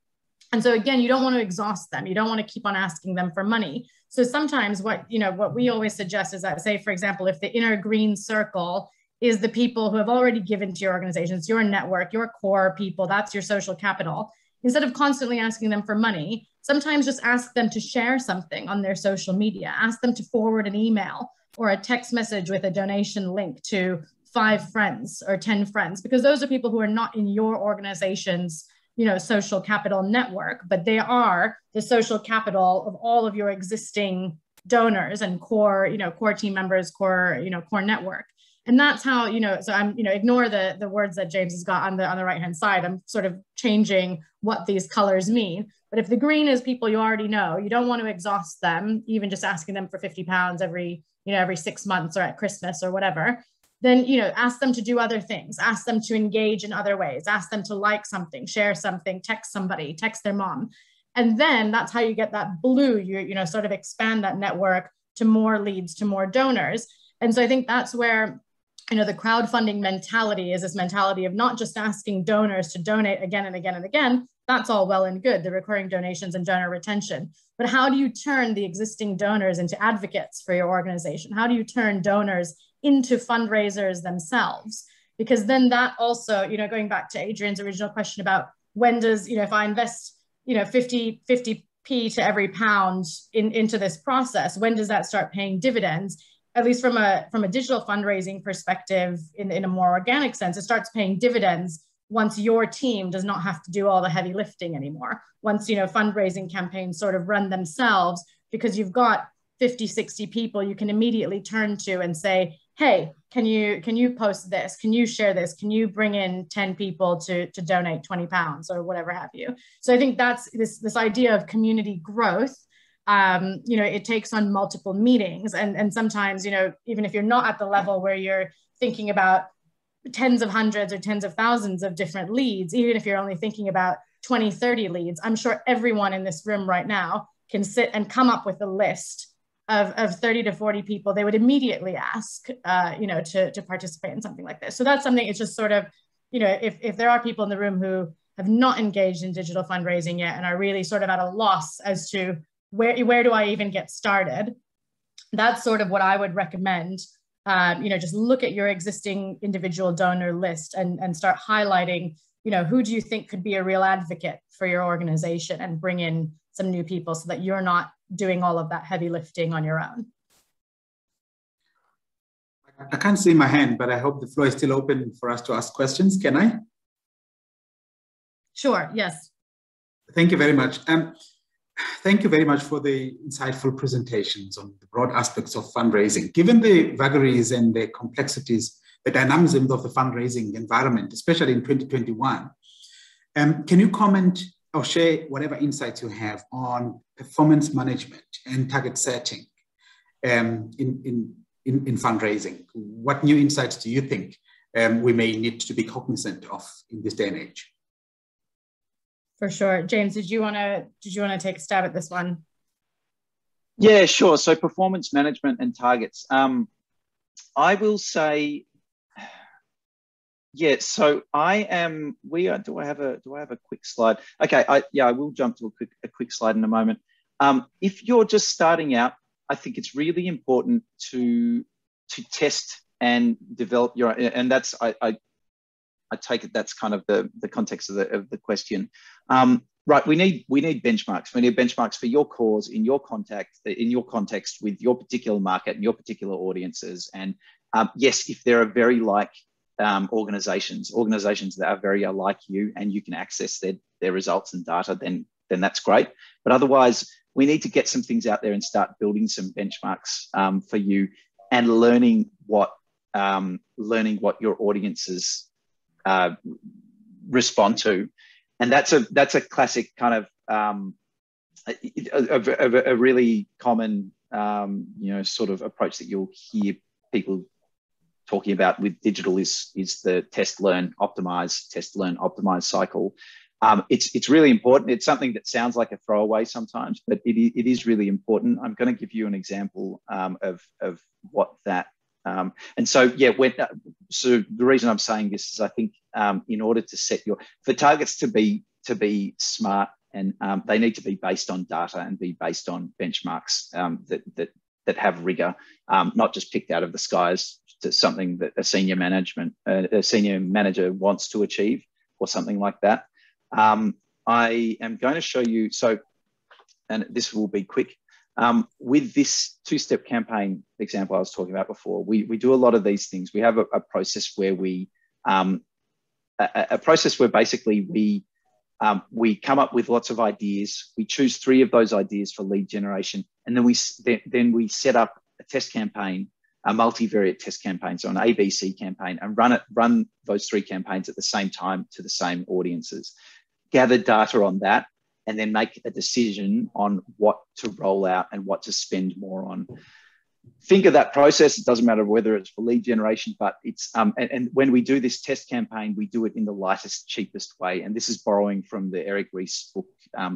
And so again, you don't want to exhaust them. You don't want to keep on asking them for money. So sometimes what we always suggest is that, say, for example, if the inner green circle is the people who have already given to your organizations, your network, your core people, that's your social capital. Instead of constantly asking them for money, sometimes just ask them to share something on their social media. Ask them to forward an email or a text message with a donation link to 5 friends or 10 friends, because those are people who are not in your organization's, you know, social capital network, but they are the social capital of all of your existing donors and core, you know, core team members, core, you know, core network. And that's how, you know, so I'm, you know, ignore the words that James has got on the right-hand side. I'm sort of changing what these colors mean. But if the green is people you already know, you don't want to exhaust them, even just asking them for 50 pounds every 6 months or at Christmas or whatever, then, you know, ask them to do other things, ask them to engage in other ways, ask them to like something, share something, text somebody, text their mom. And then that's how you get that blue, you know, sort of expand that network to more leads, to more donors. And so I think that's where, you know, the crowdfunding mentality is this mentality of not just asking donors to donate again and again and again. That's all well and good, the recurring donations and donor retention. But how do you turn the existing donors into advocates for your organization? How do you turn donors into fundraisers themselves? Because then that also, you know, going back to Adrian's original question about when does, you know, if I invest, you know, 50p to every pound into this process, when does that start paying dividends? At least from a digital fundraising perspective, in a more organic sense, it starts paying dividends once your team does not have to do all the heavy lifting anymore. Once, you know, fundraising campaigns sort of run themselves, because you've got 50, 60 people you can immediately turn to and say, hey, can you post this? Can you share this? Can you bring in 10 people to donate 20 pounds or whatever have you? So I think that's this idea of community growth. You know, it takes on multiple meetings, and sometimes, you know, even if you're not at the level where you're thinking about tens of hundreds or tens of thousands of different leads, even if you're only thinking about 20, 30 leads, I'm sure everyone in this room right now can sit and come up with a list of 30 to 40 people they would immediately ask, you know, to participate in something like this. So that's something, it's just sort of, you know, if there are people in the room who have not engaged in digital fundraising yet and are really sort of at a loss as to where do I even get started, that's sort of what I would recommend. You know, just look at your existing individual donor list and start highlighting, you know, who do you think could be a real advocate for your organization, and bring in some new people so that you're not doing all of that heavy lifting on your own. I can't see my hand, but I hope the floor is still open for us to ask questions. Can I? Sure, yes. Thank you very much. Thank you very much for the insightful presentations on the broad aspects of fundraising. Given the vagaries and the complexities, the dynamism of the fundraising environment, especially in 2021, can you comment or share whatever insights you have on performance management and target setting in fundraising? What new insights do you think we may need to be cognizant of in this day and age? For sure. James, did you want to take a stab at this one? Yeah, sure. So performance management and targets. I will say, yeah. So do I have a quick slide? Okay. I will jump to a quick slide in a moment. If you're just starting out, I think it's really important to test and develop your, and that's I take it that's kind of the context of the question. Right, we need benchmarks. We need benchmarks for your cause in your context with your particular market and your particular audiences. And yes, if there are very like organizations that are very alike you, and you can access their results and data, then that's great. But otherwise, we need to get some things out there and start building some benchmarks for you, and learning what your audiences respond to. And that's a classic kind of a really common sort of approach that you'll hear people talking about with digital is the test, learn, optimize cycle. It's really important. It's something that sounds like a throwaway sometimes, but it is really important. I'm going to give you an example of what that. And so, yeah, so the reason I'm saying this is I think in order to set for targets to be smart, and they need to be based on data and be based on benchmarks that have rigor, not just picked out of the skies to something that a senior manager wants to achieve or something like that. I am going to show you, and this will be quick. With this two-step campaign example I was talking about before, we do a lot of these things. We have a process where basically we come up with lots of ideas. We choose 3 of those ideas for lead generation, and then we set up a test campaign, a multivariate test campaign, so an ABC campaign, and run those 3 campaigns at the same time to the same audiences. Gather data on that, and then make a decision on what to roll out and what to spend more on. Think of that process. It doesn't matter whether it's for lead generation, but it's and when we do this test campaign, we do it in the lightest, cheapest way. And this is borrowing from the Eric Ries book,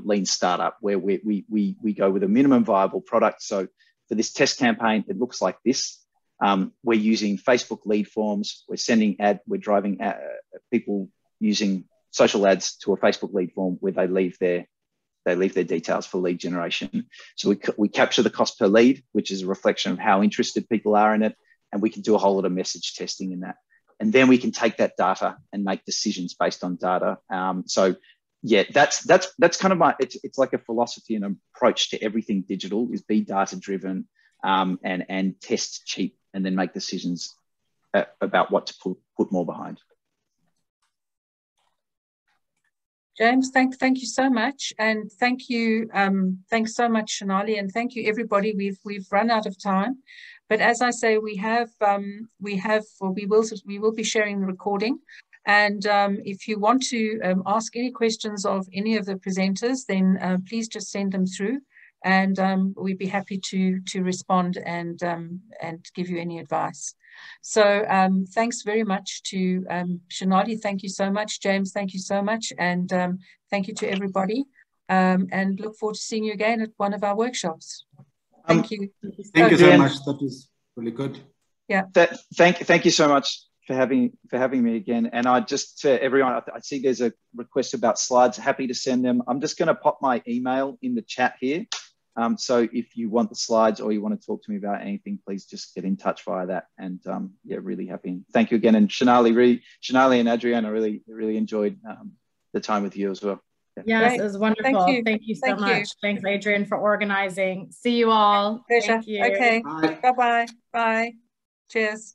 Lean Startup, where we go with a minimum viable product. So for this test campaign, it looks like this. We're using Facebook lead forms. We're driving people using social ads to a Facebook lead form where they leave their details for lead generation. So we capture the cost per lead, which is a reflection of how interested people are in it. And we can do a whole lot of message testing in that. And then we can take that data and make decisions based on data. So yeah, that's kind of it's like a philosophy and approach to everything digital is be data driven and test cheap, and then make decisions about what to put more behind. James, thank you so much, and thanks so much, Shonali, and thank you everybody. We've run out of time, but as I say, we will be sharing the recording, and if you want to ask any questions of any of the presenters, then please just send them through, and we'd be happy to respond and give you any advice. So thanks very much to Shonali. Thank you so much. James, thank you so much. And thank you to everybody. And look forward to seeing you again at one of our workshops. Thank you. Thank you so much. That was really good. Yeah. Thank you so much for having me again. And I just, to everyone, I see there's a request about slides. Happy to send them. I'm just going to pop my email in the chat here. So if you want the slides or you want to talk to me about anything, please just get in touch via that. And yeah, really happy. Thank you again. And Shonali and Adrienne, I really enjoyed the time with you as well. Yeah. Yes, it was wonderful. Thank you so much. Thanks, Adrienne, for organizing. See you all. Pleasure. Thank you. Okay. Bye-bye. Bye. Cheers.